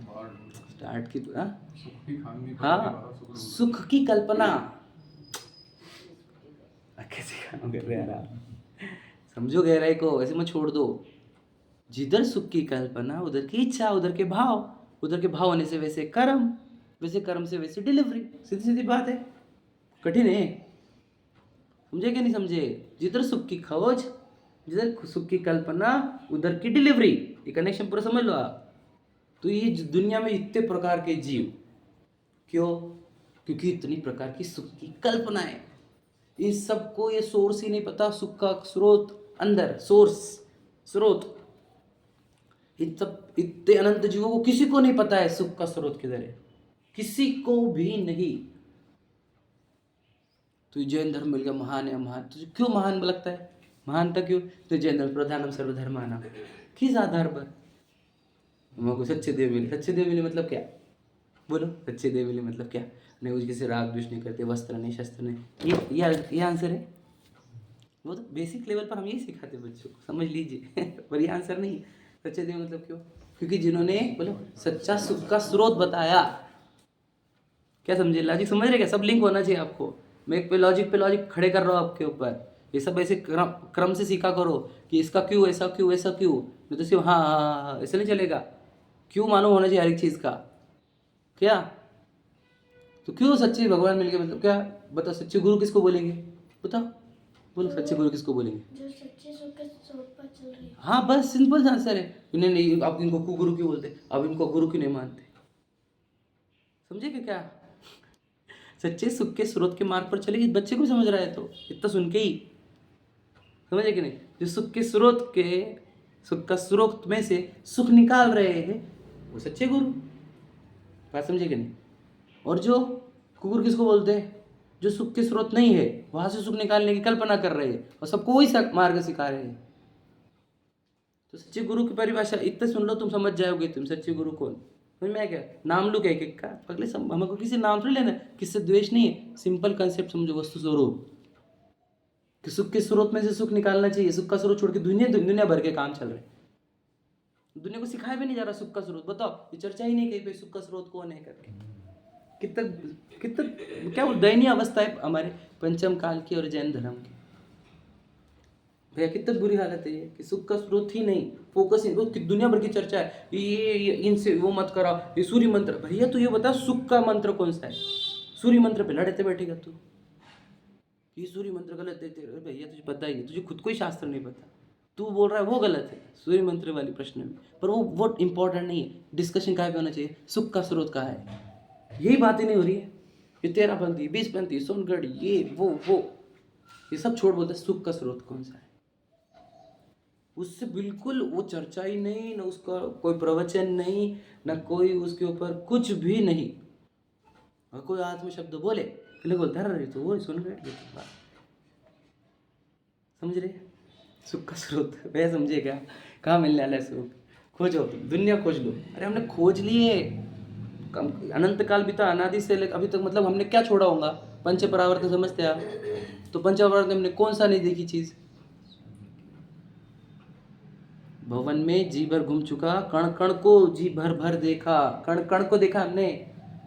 Speaker 3: भाव,
Speaker 1: स्टार्ट की हाँ
Speaker 3: सुख की खान नहीं,
Speaker 1: हाँ, सुख की कल्पना। कैसे काम कर रहे हैं यार आप? समझो गहराई को, ऐसे मत छोड़ दो। जिधर सुख की कल्पना उधर की इच्छा, उधर के भाव, उधर के भाव होने से वैसे कर्म, वैसे कर्म से वैसे डिलीवरी। सीधी सीधी बात है, कठिन है, समझे कि नहीं समझे? जिधर सुख की खोज, जिधर सुख की कल्पना, उधर की डिलीवरी। ये कनेक्शन पूरा समझ लो आप। तो ये दुनिया में इतने प्रकार के जीव, क्यों? क्योंकि इतनी प्रकार की सुख की कल्पना है। इस सबको ये सोर्स ही नहीं पता, सुख का स्रोत अंदर, सोर्स, स्रोत। इन सब इतने अनंत जीवों को किसी को नहीं पता है सुख का स्रोत किधर है, किसी को भी नहीं। तो जैन धर्म मिल गया महान है, महान। तुझे क्यों महान लगता है? महानता क्यों? तो जैन धर्म प्रधानम सर्वधर्माणाम, किस आधार पर? हमको सच्चे देव मिले। सच्चे देव मिले मतलब क्या? बोलो, सच्चे देव मिले मतलब क्या? नहीं कुछ किसी राग द्वेष नहीं करते, वस्त्र नहीं, शस्त्र नहीं, ये आंसर है। वो तो बेसिक लेवल पर हम यही सिखाते बच्चों को, समझ लीजिए। पर ये आंसर नहीं। सच्चे देव मतलब क्यों? क्योंकि जिन्होंने बोलो सच्चा सुख का स्रोत बताया। क्या समझे? लॉजिक समझ रहे क्या? सब लिंक होना चाहिए आपको। मैं एक पे लॉजिक खड़े कर रहा हूँ आपके ऊपर। ये सब ऐसे क्रम से सीखा करो कि इसका क्यों, ऐसा क्यों, ऐसा क्यों। नहीं तो सिर्फ हाँ ऐसे नहीं चलेगा। क्यों मालूम होना चाहिए हर एक चीज़ का। क्या? तो क्यों सच्चे भगवान मिल गए मतलब क्या? बताओ, सच्चे गुरु किसको बोलेंगे? बताओ, बोलो सच्चे गुरु किसको बोलेंगे?
Speaker 4: जो सच्चे सुख के स्रोत पर चल रही है।
Speaker 1: हाँ बस सिंपल आंसर है। इन्हें नहीं, आप इनको कुगुरु क्यों बोलते? अब इनको गुरु क्यों नहीं मानते? समझे क्या? सच्चे सुख के स्रोत के मार्ग पर चलेगी। बच्चे को समझ रहा है तो इतना सुन के ही समझे कि नहीं? जो सुख के स्रोत के, सुख का स्रोत में से सुख निकाल रहे हैं वो सच्चे गुरु। बात समझे कि नहीं? और जो कुकुर किसको बोलते हैं? जो सुख के स्रोत नहीं है, वहां से सुख निकालने की कल्पना कर रहे हैं और सबको वही मार्ग सिखा रहे हैं। तो सच्चे गुरु की परिभाषा इतने सुन लो, तुम समझ जाओगे। तुम सच्चे गुरु कौन? समझ में क्या? नाम लू एक एक का अगले हमको किसी नाम थोड़ी लेना, किससे द्वेष नहीं है। सिंपल कंसेप्ट समझो, वस्तु स्वरूप कि सुख के स्रोत में से सुख निकालना चाहिए। सुख का स्रोत छोड़ के दुनिया भर के काम चल रहे हैं। दुनिया को सिखाया भी नहीं जा रहा सुख का स्रोत। बताओ, ये चर्चा ही नहीं कहीं पे सुख का स्रोत कौन है करके। कितना क्या वो दयनीय अवस्था है हमारे पंचम काल की और जैन धर्म की। भैया कितना बुरी हालत है ये कि सुख का स्रोत ही नहीं, फोकस ही। दुनिया भर की चर्चा है, ये इनसे वो मत करा, ये सूर्य मंत्र। भैया तू ये बता सुख का मंत्र कौन सा है? सूर्य मंत्र पे लड़ते बैठेगा तू, ये सूर्य मंत्र गलत है तेरे। भैया तुझे पता ही नहीं, तुझे खुद को ही शास्त्र नहीं पता। तू बोल रहा है वो गलत है सूर्य मंत्र वाली प्रश्न में, पर वो इम्पोर्टेंट नहीं है। डिस्कशन कहाँ पे होना चाहिए? सुख का स्रोत कहाँ है? यही बातें नहीं हो रही है। ये 13पंथी, 20पंथी, सोनगढ़, ये वो ये सब छोड़, बोलते सुख का स्रोत कौन सा है। उससे बिल्कुल वो चर्चा ही नहीं, ना उसका कोई प्रवचन नहीं, ना कोई उसके ऊपर कुछ भी नहीं। और कोई आत्म शब्द बोले बोलता है तो वो सुन गए। समझ रहे? सुख का स्रोत वह समझे क्या? कहाँ मिलने वाला है सुख? खोजो, दुनिया खोज लो। अरे हमने खोज लिए, अनंत काल बीता, अनादि से लेकर अभी तक। मतलब हमने क्या छोड़ा होगा? पंच परावर्तन समझते आप? तो पंच परावर्तन हमने कौन सा नहीं देखी चीज? भवन में जी भर घूम चुका, कण कण को जी भर भर देखा। कण कण को देखा हमने।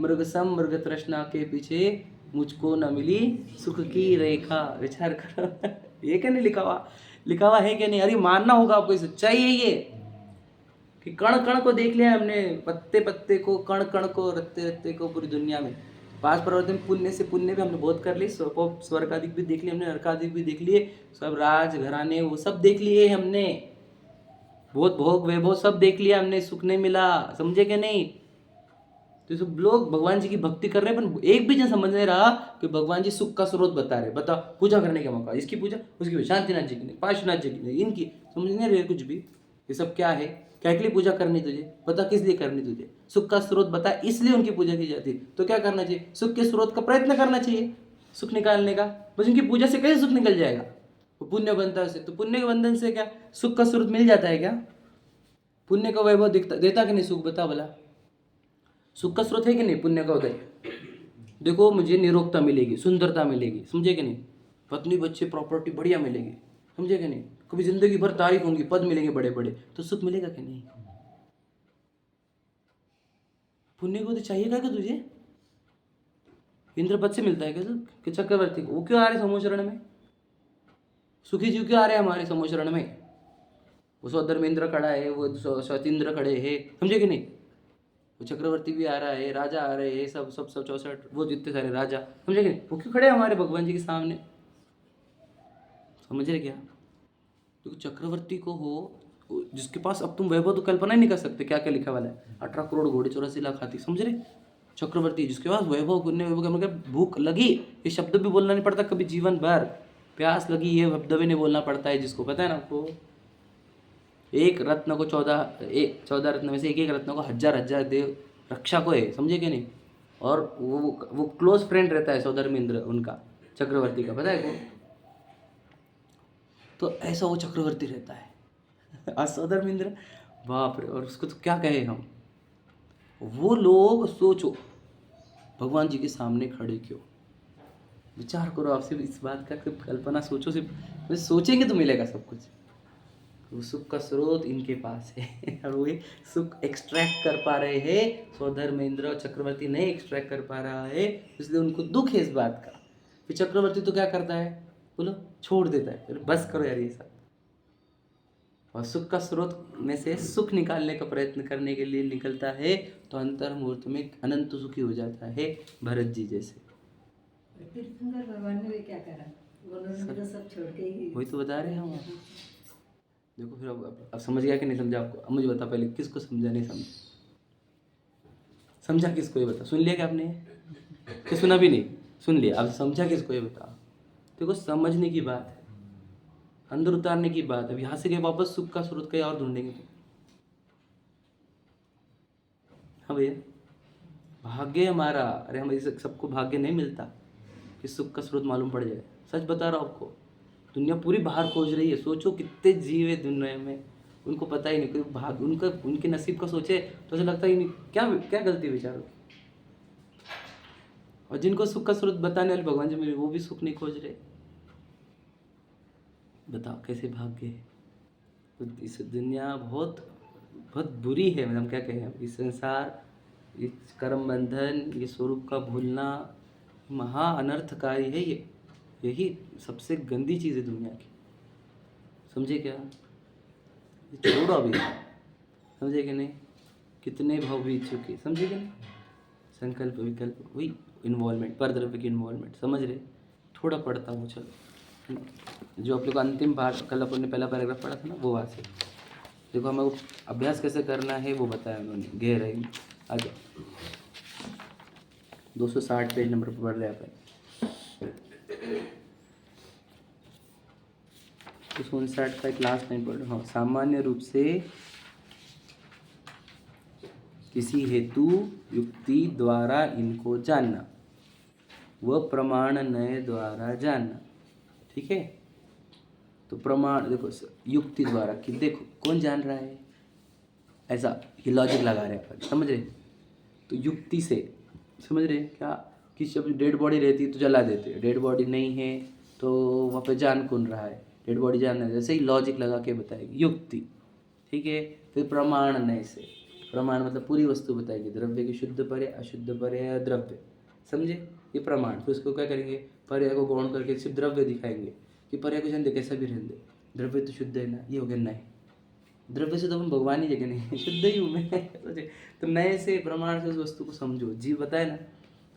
Speaker 1: मृग सम मृग तृष्णा के पीछे मुझको न मिली सुख की रेखा। विचार करो। ये क्या नहीं लिखा हुआ है क्या नहीं? अरे मानना होगा आपको, सच्चाई है ये कि कण कण को देख लिया हमने, पत्ते पत्ते को, कण कण को, रत्ते रत्ते को, पूरी दुनिया में। पांच प्रवर्तन पुण्य से पुण्य भी हमने बहुत कर ली। स्वर्गाधिक भी देख लिए हमने, नरकाधिक भी देख लिए, सब राज घराने वो सब देख लिए हमने, बहुत भोग वैभव सब देख लिया हमने। सुख नहीं मिला, समझे क्या नहीं? तो सब लोग भगवान जी की भक्ति कर रहे हैं, पर एक भी जन समझ नहीं रहा कि भगवान जी सुख का स्रोत बता रहे। बताओ, पूजा करने का मौका, इसकी पूजा, उसकी पूजा, शांतिनाथ जी की नहीं, पार्श्वनाथ जी की नहीं, इनकी समझ नहीं रहे कुछ भी। ये सब क्या है? क्या के लिए पूजा करनी तुझे? बता किस लिए करनी तुझे? सुख का स्रोत बता, इसलिए उनकी पूजा की जाती है। तो क्या करना चाहिए? सुख के स्रोत का प्रयत्न करना चाहिए, सुख निकालने का। बस उनकी पूजा से कैसे सुख निकल जाएगा? वो पुण्य बनता है, तो पुण्य के बंधन से क्या सुख का स्रोत मिल जाता है क्या? पुण्य का वैभव देता कि नहीं सुख? बता भला, सुख का स्रोत है कि नहीं पुण्य का उदय? देखो, मुझे निरोगता मिलेगी, सुंदरता मिलेगी, समझे कि नहीं? पत्नी बच्चे प्रॉपर्टी बढ़िया मिलेगी, समझे कि नहीं? कभी जिंदगी भर तारीफ होंगी, पद मिलेंगे बड़े बड़े, तो सुख मिलेगा कि नहीं? पुण्य को तो चाहिएगा क्या तुझे? इंद्र पद से मिलता है क्या सुख? कि चक्रवर्ती को? वो क्यों आ रहे समोचरण में? सुखी जीव क्यों आ रहे हैं हमारे समोचरण में? वो सौदर में इंद्र खड़ा है, वो स्वतीन्द्र खड़े है, समझे कि नहीं? वो चक्रवर्ती भी आ रहा है, राजा आ रहे हैं, सब 64 वो जितने सारे राजा, समझे कि नहीं? वो क्यों खड़े हैं हमारे भगवान जी के सामने? समझ रहे क्या? देखो चक्रवर्ती को हो जिसके पास, अब तुम वैभव तो कल्पना ही नहीं कर सकते क्या क्या लिखा वाला है, 18 करोड़ घोड़े 84 लाख हाथी, समझ रहे? चक्रवर्ती जिसके पास वैभव गुण्य वैभव का मतलब भूख लगी ये शब्द भी बोलना नहीं पड़ता कभी जीवन भर, प्यास लगी ये शब्द भी नहीं बोलना पड़ता है, जिसको पता है ना आपको। एक रत्न को 14 रत्न में से एक रत्न को हजार देव रक्षा को है, समझे कि नहीं? और वो क्लोज फ्रेंड रहता है सौधर्मेंद्र उनका, चक्रवर्ती का, पता है को? तो ऐसा वो चक्रवर्ती रहता है और सौधर्मेंद्र, बाप रे, और उसको तो क्या कहे हम। वो लोग सोचो भगवान जी के सामने खड़े क्यों, विचार करो आप सिर्फ इस बात का, कल्पना सोचो, सिर्फ सोचेंगे तो मिलेगा सब कुछ। वो सुख का स्रोत इनके पास है और वो सुख एक्सट्रैक्ट कर पा रहे हैं, सौधर्मेंद्र और चक्रवर्ती नहीं एक्सट्रैक्ट कर पा रहा है, इसलिए उनको दुख है इस बात का। फिर चक्रवर्ती तो क्या करता है, बोलो, छोड़ देता है, फिर बस करो यार ये सब, और सुख का स्रोत में से सुख निकालने का प्रयत्न करने के लिए निकलता है, तो अंतर मुहूर्त में अनंत सुखी हो जाता है, भरत जी जैसे।
Speaker 2: तीर्थंकर भगवान ने भी क्या करा, उन्होंने तो सब छोड़ के ही,
Speaker 1: वही तो बता रहे हैं हम। देखो फिर अब समझ गया कि नहीं समझा आपको? अब मुझे बता पहले किसको समझा, नहीं समझा? समझा किसको ये बता? सुन लिया क्या आपने कि सुना भी नहीं? सुन लिया, अब समझा किसको ये बता? देखो समझने की बात है, अंदर उतारने की बात है। अब यहाँ से गए वापस सुख का स्रोत कहीं और ढूंढेंगे तो, हाँ भैया, भाग्य हमारा, अरे हम सबको भाग्य नहीं मिलता कि सुख का स्रोत मालूम पड़ जाए। सच बता रहा हूँ आपको, दुनिया पूरी बाहर खोज रही है। सोचो कितने जीव है दुनिया में, उनको पता ही नहीं, कोई भाग उनका उनके नसीब का सोचे तो ऐसा लगता ही नहीं क्या क्या गलती बेचारों। और जिनको सुख का स्रोत बताने वाले भगवान जी मेरे, वो भी सुख नहीं खोज रहे। बताओ कैसे भाग्य है। तो इस दुनिया बहुत बहुत बुरी है, मतलब क्या कहें, इस संसार, इस कर्म बंधन, ये स्वरूप का भूलना महा अनर्थकारी है। ये यही सबसे गंदी चीज़ है दुनिया की, समझे क्या? ये छोड़ो अभी, समझे कि नहीं? कितने भाव बीत चुके, समझे कि नहीं? संकल्प विकल्प, वही इन्वॉल्वमेंट, पर द्रव्य की इन्वॉल्वमेंट, समझ रहे? थोड़ा पढ़ता हूँ, चलो। जो आप लोग अंतिम भाग कल अपन ने पहला पैराग्राफ पढ़ा था ना, वो वहाँ से देखो। हमें अभ्यास कैसे करना है वो बताया उन्होंने गहराई में। आगे 260 पेज नंबर पर पढ़ रहे हैं। 259 का एक लास्ट लाइन पढ़ रहे। हाँ, सामान्य रूप से किसी हेतु युक्ति द्वारा इनको जानना, वह प्रमाण नय द्वारा जानना, ठीक है? तो प्रमाण देखो युक्ति द्वारा कि देखो कौन जान रहा है, ऐसा ये लॉजिक लगा रहे हैं अपन, समझ रहे? तो युक्ति से समझ रहे क्या, कि जब डेड बॉडी रहती है तो जला देते हैं, डेड बॉडी नहीं है तो वहाँ पे जान कौन रहा है, डेड बॉडी जानना है, जैसे ही लॉजिक लगा के बताएगी युक्ति, ठीक है? फिर प्रमाण नय से, प्रमाण मतलब पूरी वस्तु बताएगी, द्रव्य की शुद्ध पर्य, अशुद्ध पर्य, द्रव्य, समझे? ये प्रमाण। फिर उसको क्या करेंगे, पर्य को गौण करके सिर्फ द्रव्य दिखाएंगे कि पर्य को रहने कैसा भी रहने दे, द्रव्य तो शुद्ध है ना, ये हो गया नय। द्रव्य से तो हम भगवान ही जगह नहीं, शुद्ध ही हूँ मैं तो नए से प्रमाण से उस वस्तु को समझो। जीव बताए ना,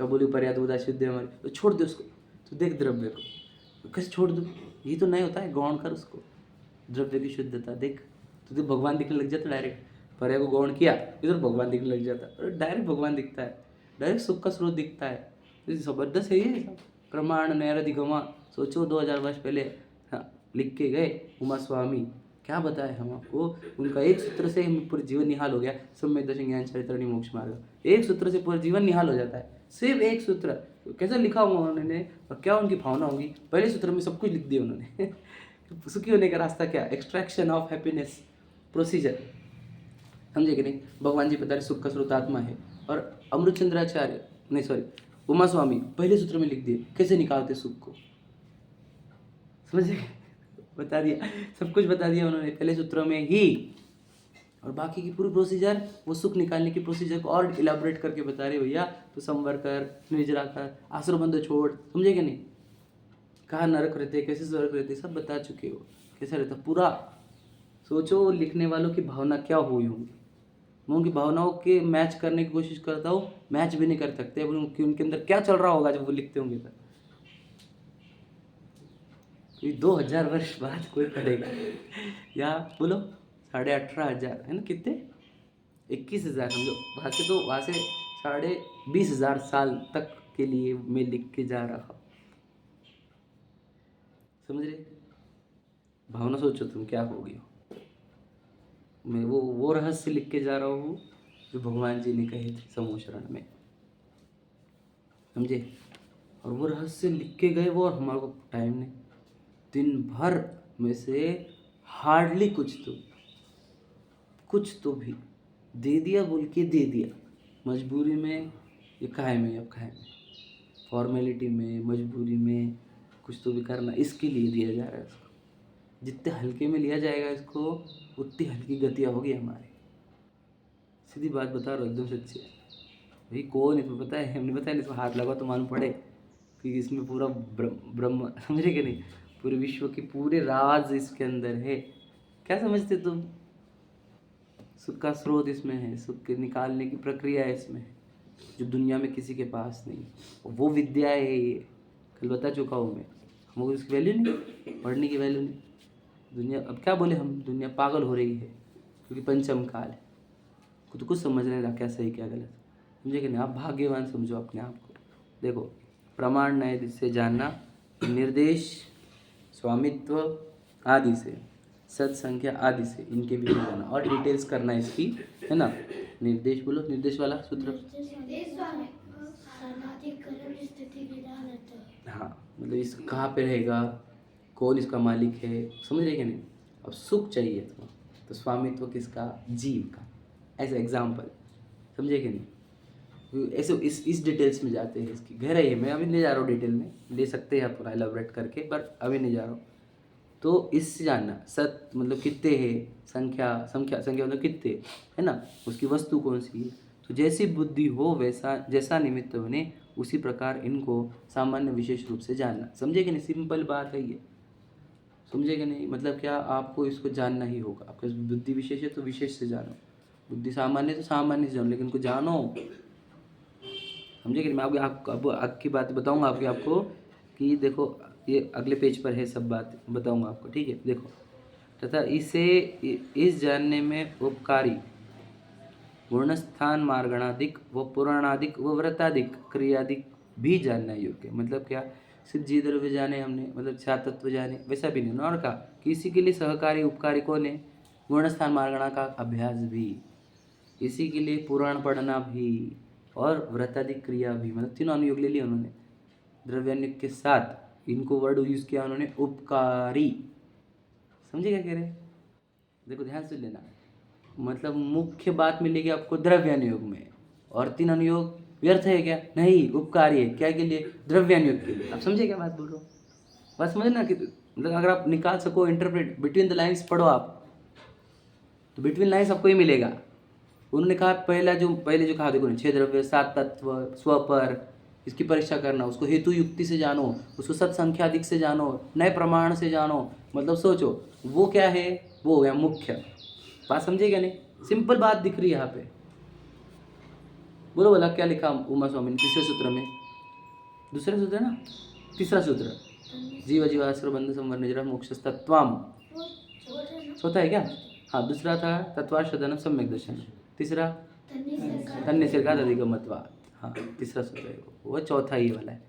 Speaker 1: तो बोली पर्याप्त होता है शुद्ध है हमारी, तो छोड़ दे उसको, तो देख द्रव्य को, कैसे छोड़ दो, ये तो नहीं होता है, गौण कर उसको, द्रव्य की शुद्धता देख, तो भगवान दिखने लग जाता डायरेक्ट। पर्याय को गौण किया इधर भगवान दिखने लग जाता है, डायरेक्ट भगवान दिखता है, डायरेक्ट सुख का स्रोत दिखता है। तो ज़बरदस्त है ये सब। प्रमाण नैरधिगमा, सोचो 2000 वर्ष पहले लिख के गए उमा स्वामी, क्या बताया हम आपको, उनका एक सूत्र से हम पूरा जीवन निहाल हो गया। सम्यक दर्शन ज्ञान चरित्र मोक्ष मार्ग, एक सूत्र से पूरा जीवन निहाल हो जाता है, सिर्फ एक सूत्र। कैसे लिखा हुआ उन्होंने और क्या उनकी भावना होगी, पहले सूत्र में सब कुछ लिख दिया उन्होंने सुखी होने का रास्ता क्या, एक्सट्रैक्शन ऑफ हैप्पीनेस प्रोसीजर, समझे कि नहीं? भगवान जी बता रहे सुख का स्रोत आत्मा है, और अमृतचंद्राचार्य नहीं सॉरी उमा स्वामी पहले सूत्र में लिख दिए कैसे निकालते सुख को, समझे? बता दिया, सब कुछ बता दिया उन्होंने पहले सूत्र में ही, और बाकी की पूरी प्रोसीजर, वो सुख निकालने की प्रोसीजर को और इलाबोरेट करके बता रहे भैया। तो संवर कर, निर्जरा कर, आश्रम बंध छोड़, समझे कि नहीं? कहाँ नरक रहते, कैसे स्वर्ग रहते, सब बता चुके हो कैसा रहता पूरा। सोचो लिखने वालों की भावना क्या हुई होंगी। मैं उनकी भावनाओं के मैच करने की कोशिश करता हूँ, मैच भी नहीं कर सकते उनके अंदर क्या चल रहा होगा जब वो लिखते होंगे। ये 2000 वर्ष बाद कोई पढ़ेगा। या बोलो 18,500 है ना, कितने 21,000 समझो, वहाँ से तो वहाँ से 20,500 साल तक के लिए मैं लिख के जा रहा हूँ। समझ रहे? भावना सोचो तुम क्या हो गई हो। मैं वो रहस्य लिख के जा रहा हूँ जो भगवान जी ने कहे थे समूह शरण में, समझे? और वो रहस्य लिख के गए वो, और हमारे को टाइम नहीं, दिन भर में से हार्डली कुछ तो भी दे दिया, बोल के दे दिया मजबूरी में। ये काहे में, अब काहे में, फॉर्मेलिटी में, मजबूरी में कुछ तो भी करना, इसके लिए दिया जा रहा है इसको। जितने हल्के में लिया जाएगा इसको, उतनी हल्की गतियाँ होगी हमारी। सीधी बात बता रहा हूँ, एकदम सच्ची है भाई। कौन इसमें पता है, हमने बताया नहीं, इसमें हाथ लगा तो मालूम पड़े कि इसमें पूरा ब्रह्म समझे कि नहीं, पूरे विश्व की पूरे राज इसके अंदर है। क्या समझते तुम? सुख का स्रोत इसमें है, सुख के निकालने की प्रक्रिया है इसमें, जो दुनिया में किसी के पास नहीं। वो विद्या है ये, कल बता चुका हूँ मैं। हमको इसकी वैल्यू नहीं, पढ़ने की वैल्यू नहीं। दुनिया, अब क्या बोले हम, दुनिया पागल हो रही है क्योंकि पंचम काल है। तो कुछ समझ नहीं रहा क्या सही क्या गलत, समझे कि नहीं? आप भाग्यवान समझो अपने आप को। देखो, प्रमाण न्याय से जानना, निर्देश स्वामित्व आदि से, सत्संख्या आदि से, इनके भी जाना और डिटेल्स करना इसकी, है ना? निर्देश बोलो, निर्देश वाला सूत्र। हाँ, मतलब इस कहाँ पे रहेगा, कौन इसका मालिक है, समझ रहे कि नहीं? अब सुख चाहिए तो स्वामित्व किसका? जीव का। ऐसा एग्जाम्पल, समझे कि नहीं? ऐसे इस डिटेल्स में जाते हैं, इसकी गहराई है। मैं अभी नहीं जा रहा हूँ डिटेल में, ले सकते हैं पूरा एलाबोरेट करके, पर अभी नहीं जा रहा हूँ। तो इससे जानना, सत मतलब कितने है, संख्या मतलब कितने, है ना? उसकी वस्तु कौन सी है। तो जैसी बुद्धि हो वैसा, जैसा निमित्त बने उसी प्रकार इनको सामान्य विशेष रूप से जानना। समझे कि नहीं? सिंपल बात है ये, समझे कि नहीं? मतलब क्या, आपको इसको जानना ही होगा। आपका बुद्धि विशेष है तो विशेष से जानो, बुद्धि सामान्य तो सामान्य से जानो, लेकिन इनको जानो, समझे कि नहीं? मैं आपको अब आपकी बात बताऊंगा आपको कि देखो, ये अगले पेज पर है, सब बात बताऊंगा आपको, ठीक है? देखो, तथा इसे इस जानने में उपकारी गुणस्थान मार्गणादिक व पुराणादिक व व्रतादिक क्रियादिक भी जानना योग्य। मतलब क्या, सिर्फ जी द्रव्य जाने हमने, मतलब चार तत्व जाने, वैसा भी नहीं। और का किसी के लिए सहकारी उपकारी कौन है? गुणस्थान मार्गणा का अभ्यास भी, इसी के लिए पुराण पढ़ना भी, और व्रतादिक क्रिया भी, मतलब तीनों अनुयोग ले लिया उन्होंने द्रव्यानुयोग के साथ। इनको वर्ड यूज किया उन्होंने, उपकारी। समझे क्या कह रहे हैं? देखो ध्यान से लेना, मतलब मुख्य बात मिलेगी आपको द्रव्यानुयोग में, और तीन अनुयोग व्यर्थ है क्या? नहीं, उपकारी है। क्या के लिए? द्रव्यानुयोग के लिए। आप समझे क्या बात बोल रहा हूँ? बस समझे ना कि मतलब अगर आप निकाल सको, इंटरप्रेट बिटवीन द लाइन्स पढ़ो आप, तो बिटवीन लाइन्स आपको ही मिलेगा। उन्होंने कहा पहले जो कहा, देखो 6 द्रव्य, 7 तत्व, स्वपर, इसकी परीक्षा करना, उसको हेतु युक्ति से जानो, उसको सत्संख्यादिक से जानो, नए प्रमाण से जानो। मतलब सोचो, वो क्या है? वो हो गया मुख्य बात। समझे क्या नहीं? सिंपल बात दिख रही है यहाँ पे। बोलो बोला क्या लिखा उमा स्वामी ने तीसरे सूत्र में? दूसरा सूत्र है ना, तीसरा सूत्र, जीव जीवाश्र बंध संवरण निजरा मोक्षस्तत्वाम। चौथा है क्या? हाँ, दूसरा था तत्वाश्रदनम सम्यक दर्शन, तीसरा तन्य सिरका अधिगमत्वा। हाँ, तीसरा सूत्र है वो, चौथा ही वाला है।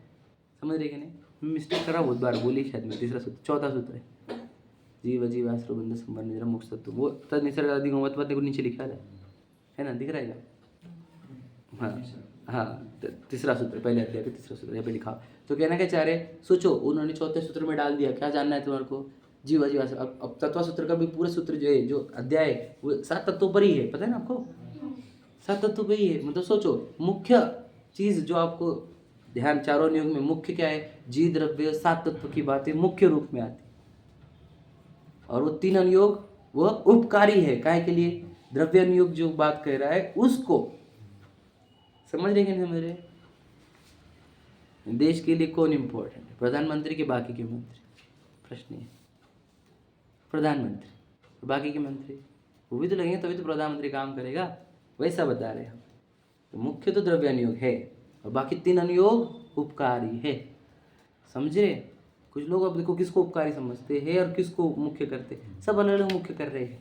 Speaker 1: समझ रहे कि नहीं? मैं मिस्टेक कर रहा हूँ बहुत बार, बोली शायद मैं। तीसरा सूत्र, चौथा सूत्र है, जीव जीवाश्र बंध संवरण निजरा मोक्षतत्व। वो तद निसर्ग अधिगमत्वा देखो नीचे लिखा है ना, दिख रहा है क्या? हाँ, तीसरा सूत्र, पहले अध्याय का तीसरा सूत्र यहाँ पे लिखा। तो कहना क्या चाह रहे, सोचो, उन्होंने चौथे सूत्र में डाल दिया, क्या जानना है तुम्हारे को? जीव जीवाश्र। अब तत्व सूत्र का भी पूरा सूत्र जो है, जो अध्याय है, वो 7 तत्वों पर ही है, पता है ना आपको? 7 तत्वों पर ही है। मतलब सोचो, मुख्य चीज जो आपको ध्यान, चारों नियोग में मुख्य क्या है? जी द्रव्य 7 तत्व की बातें मुख्य रूप में आती, और वो 3 अनुयोग वो उपकारी है। काय के लिए? द्रव्य अनुयोग जो बात कह रहा है उसको समझ रहे कि नहीं समझ रहे? देश के लिए कौन इंपॉर्टेंट है, प्रधानमंत्री के बाकी के मंत्री? प्रश्न है। प्रधानमंत्री, बाकी के मंत्री वो भी तो लगेंगे, तभी तो प्रधानमंत्री काम करेगा। वैसा बता रहे हम। तो मुख्य तो द्रव्य अनुयोग है, और बाकी 3 अनुयोग उपकारी है। समझे? कुछ लोग अब देखो किसको उपकारी समझते हैं और किसको मुख्य करते हैं, सब अलग अलग मुख्य कर रहे हैं।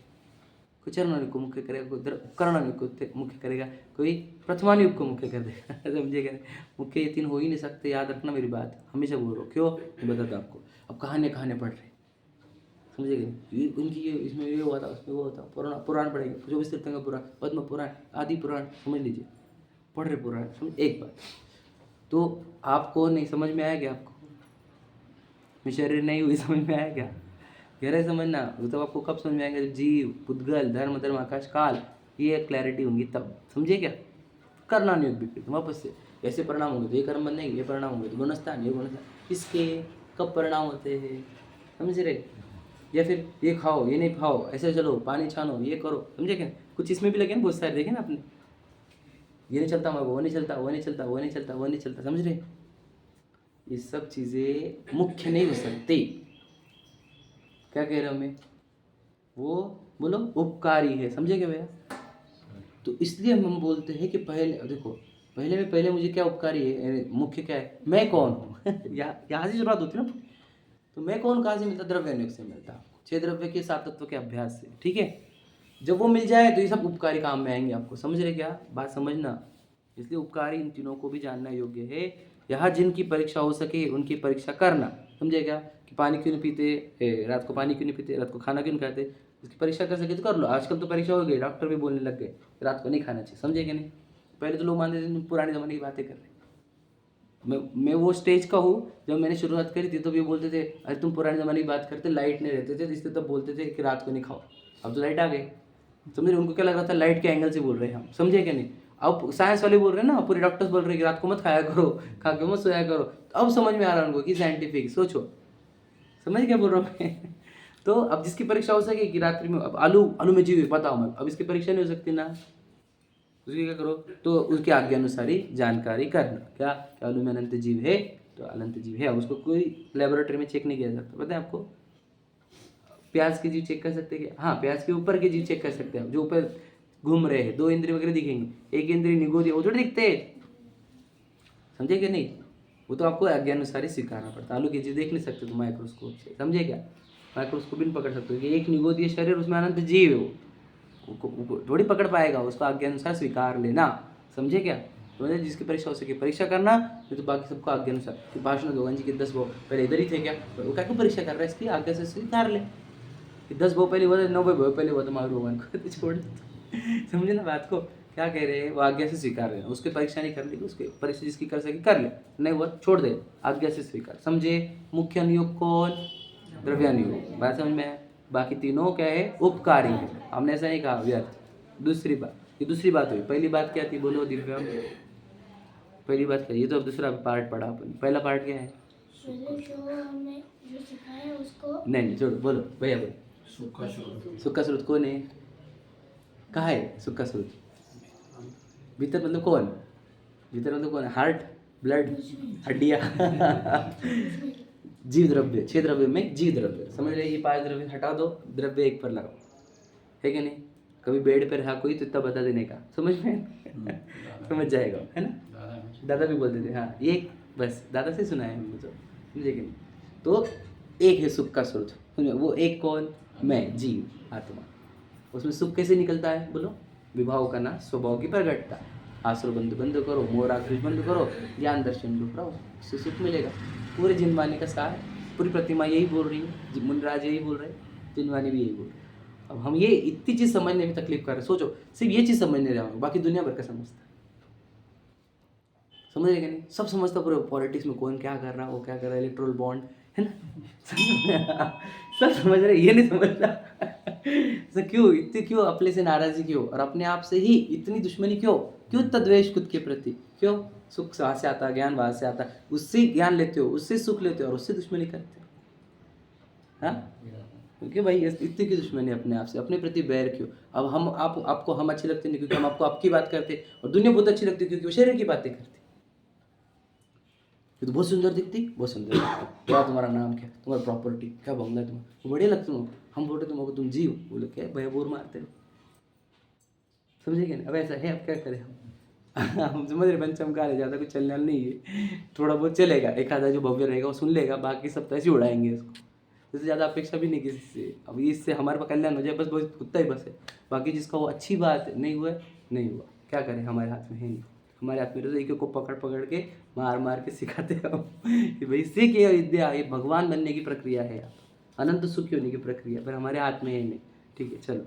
Speaker 1: कोई चरणानुग को मुख्य करेगा, कोई करणानुग को मुख्य करेगा, कोई प्रथमानुग को मुख्य कर देगा। समझिएगा, मुख्य ये तीन हो ही नहीं सकते, याद रखना मेरी बात, हमेशा बोल रहा हूँ। क्यों मैं बताता हूँ आपको। अब कहानियाँ पढ़ रहे, समझिएगा, ये उनकी ये इसमें ये हुआ था, उसमें वो होता, पुराण पढ़ेंगे, 24 तीर्थंकर पुराण, पद्म पुराण, आदि पुराण, समझ लीजिए, पढ़ रहे पुराण। समझ एक बात तो आपको नहीं समझ में आया क्या? आपको मैं शरीर नहीं हुई, समझ में आया क्या? गहराई समझना, वो तो आपको कब समझ में आएगा? जब जीव, पुद्गल, धर्म, आकाश, काल, ये क्लैरिटी होंगी तब। समझिए क्या? करना नहीं विपरीत, वापस से ऐसे परिणाम होंगे तो ये कर्म बनेंगे, ये परिणाम होंगे तो गुणस्थान, ये गुणस्थान, किसके कब परिणाम होते हैं, समझ रहे? या फिर ये खाओ, ये नहीं खाओ, ऐसे चलो, पानी छानो, ये करो, समझे क्या? कुछ इसमें भी लगे ना, बहुत सारे देखे ना आपने, ये नहीं चलता हमारे को, वो नहीं चलता, वो नहीं चलता, वो नहीं चलता, वो नहीं चलता, समझ रहे? ये सब चीज़ें मुख्य नहीं हो सकती। क्या कह रहे हो मैं? वो बोलो उपकारी है, समझे क्या भैया? तो इसलिए हम बोलते हैं कि पहले देखो, पहले मुझे क्या उपकारी है, मुख्य क्या है, मैं कौन हूँ। यहाँ से शुरुआत होती है ना। तो मैं कौन कहाँ से मिलता? द्रव्यानुग से मिलता, 6 द्रव्य के 7 तत्व के अभ्यास से, ठीक है। जब वो मिल जाए तो ये सब उपकारी काम में आएंगे आपको, समझ रहे क्या? बात समझना। इसलिए उपकारी इन तीनों को भी जानना योग्य है। यहाँ जिनकी परीक्षा हो सके उनकी परीक्षा करना, समझे क्या? कि पानी क्यों नहीं पीते, रात को पानी क्यों नहीं पीते, रात को खाना क्यों नहीं खाते, इसकी परीक्षा कर सके तो कर लो। आजकल तो परीक्षा हो गई, डॉक्टर भी बोलने लग गए रात को नहीं खाना चाहिए, समझे क्या? नहीं, पहले तो लोग मानते थे पुराने ज़माने की बातें कर रहे। मैं वो स्टेज का हूँ, जब मैंने शुरुआत करी थी तो भी बोलते थे अरे तुम पुराने ज़माने की बात करते, लाइट नहीं रहते थे, इसलिए तब बोलते थे कि रात को नहीं खाओ। अब तो लाइट आ गई, समझे? उनको क्या लग रहा था लाइट के एंगल से बोल रहे हैं हम, समझे क्या? नहीं, अब साइंस वाले बोल रहे हैं ना, पूरे डॉक्टर्स बोल रहे हैं कि रात को मत खाया करो, खा के मत सोया करो। तो अब समझ में आ रहा है उनको कि साइंटिफिक, सोचो, समझ क्या बोल रहा हूँ मैं? तो अब जिसकी परीक्षा हो सके कि रात्रि में, अब आलू में जीव पता हो, अब इसकी परीक्षा नहीं हो सकती ना, उसकी क्या करो? तो उसके आज्ञा अनुसार ही जानकारी करना। क्या आलू में अनंत जीव है तो अनंत जीव है, अब उसको कोई लेबोरेटरी में चेक नहीं किया जाता, पता है आपको? प्याज के जीव चेक कर सकते हैं क्या? हाँ, प्याज के ऊपर के जीव चेक कर सकते हैं, जो ऊपर घूम रहे हैं, 2 इंद्रिय वगैरह दिखेंगे, एक इंद्रिय निगोदी, वो थोड़ी दिखते, समझे क्या? नहीं, वो तो आपको आज्ञा अनुसार ही स्वीकारना पड़ता है। आलू के जीव देख नहीं सकते तो माइक्रोस्कोप से, समझे क्या? माइक्रोस्कोप भी नहीं पकड़ सकते कि एक निगोदीय शरीर, उसमें अनंत जीव है, वो थोड़ी पकड़ पाएगा, उसको आज्ञा अनुसार स्वीकार लेना, समझे क्या? तो जिसकी परीक्षा हो सके परीक्षा करना, नहीं तो बाकी सबको आज्ञा अनुसार। कि भाषण भगवान जी के 10 भाव पहले इधर ही थे क्या, वो क्या परीक्षा कर रहा है, इसकी आज्ञा से स्वीकार ले। कि 10 भाव पहले हुआ था, 9 भाव पहले हुआ था महावीर भगवान को, तो छोड़ दे। समझे ना बात को? क्या कह रहे हैं? वो आज्ञा से स्वीकार लेना, उसकी परीक्षा नहीं करनी, उसकी परीक्षा जिसकी कर सके कर ले, नहीं हुआ छोड़ दे, आज्ञा से स्वीकार, समझे? मुख्य अनुयोग कौन? द्रव्यानुयोग, बात समझ में? बाकी तीनों क्या है? उपकारी है, हमने ऐसा नहीं कहा व्यर्थ। दूसरी बात, ये दूसरी बात हुई, पहली बात क्या थी बोलो दिव्या? पहली बात क्या? ये तो अब दूसरा पार्ट पढ़ा अपन, पहला पार्ट क्या है?
Speaker 4: पहले जो हमने जो सिखाया उसको
Speaker 1: नहीं छोड़ो, बोलो भैया बोलो।
Speaker 3: सुख का स्रोत।
Speaker 1: सुख का स्रोत कौन है? कहाँ है सुख का स्रोत? भीतर मतलब कौन? भीतर मतलब कौन? हार्ट, ब्लड, हड्डियाँ। जीव द्रव्य, 6 द्रव्य में जीव द्रव्य, समझ रहे? ये 5 द्रव्य हटा दो, द्रव्य एक पर लगाओ, है कि नहीं? कभी बेड पर रहा कोई तो इतना बता देने का, समझ में? समझ जाएगा, है ना? दादा भी बोलते थे, हाँ ये बस दादा से सुना है हमने तो, समझे कि नहीं? तो एक है सुख का स्रोत, वो एक कौन? मैं, जीव, आत्मा। उसमें सुख कैसे निकलता है बोलो? विभाव का ना स्वभाव की प्रगटता। आश्रय बंद करो, मोर आकृष बंद करो, ज्ञान दर्शन रूप रहो, उससे सुख मिलेगा। पूरे जिनवानी का सार, पूरी प्रतिमा यही बोल रही है, मुनराज यही बोल रहे हैं, जिनवानी भी यही बोल रहे हैं। अब हम ये इतनी चीज़ समझने में तकलीफ कर रहे हैं, सोचो सिर्फ ये चीज़ समझने रहे बाकी दुनिया भर का समझता है, समझ रहे कि नहीं? सब समझता, पूरे पॉलिटिक्स में कौन क्या कर रहा है, वो क्या कर रहा है, इलेक्ट्रल बॉन्ड, है ना? सब समझ रहे, ये नहीं समझ रहा। तो क्यों इतनी, क्यों अपने से नाराज़ी क्यों, और अपने आप से ही इतनी दुश्मनी क्यों? क्यों द्वेष खुद के प्रति? क्यों? सुख वहाँ से आता, ज्ञान वहाँ से आता, उससे ज्ञान लेते हो, उससे सुख लेते हो और उससे दुश्मनी करते हो, हाँ? क्योंकि भाई इतनी की दुश्मनी अपने आप से, अपने प्रति बैर क्यों? अब हम आपको हम अच्छे लगते नहीं क्योंकि हम आपको आपकी बात करते, और दुनिया बहुत अच्छी लगती क्योंकि वो शरीर की बातें करती। ये तो बहुत सुंदर दिखती, बहुत सुंदर दिखती, क्या तुम्हारा नाम क्या, तुम्हारा प्रॉपर्टी क्या, बंगला तुम्हारा, वो बढ़िया लगते हो। हम बोलते तुमको तुम जीव, बोले क्या भैया बोर मारते हो, समझे क्या? अब ऐसा है, अब क्या करें हम? हम समझ रहे पंचमकाल है, ज़्यादा कुछ चलने वाला नहीं है, थोड़ा बहुत चलेगा, एक आधा जो भव्य रहेगा वो सुन लेगा, बाकी सब तो ऐसे ही उड़ाएंगे इसको। इससे ज़्यादा अपेक्षा भी नहीं किसी से। अब इससे हमारे कल्याण हो जाए बस, बस उतना ही बस है। बाकी जिसका वो अच्छी बात है, नहीं हुआ नहीं हुआ, क्या करें, हमारे हाथ में है नहीं। हमारे हाथ में तो एक को पकड़ पकड़ के मार मार के सिखाते हैं हम कि भाई सीख ये विद्या, ये भगवान बनने की प्रक्रिया है, अनंत सुखी होने की प्रक्रिया, पर हमारे हाथ में है नहीं। ठीक है, चलो।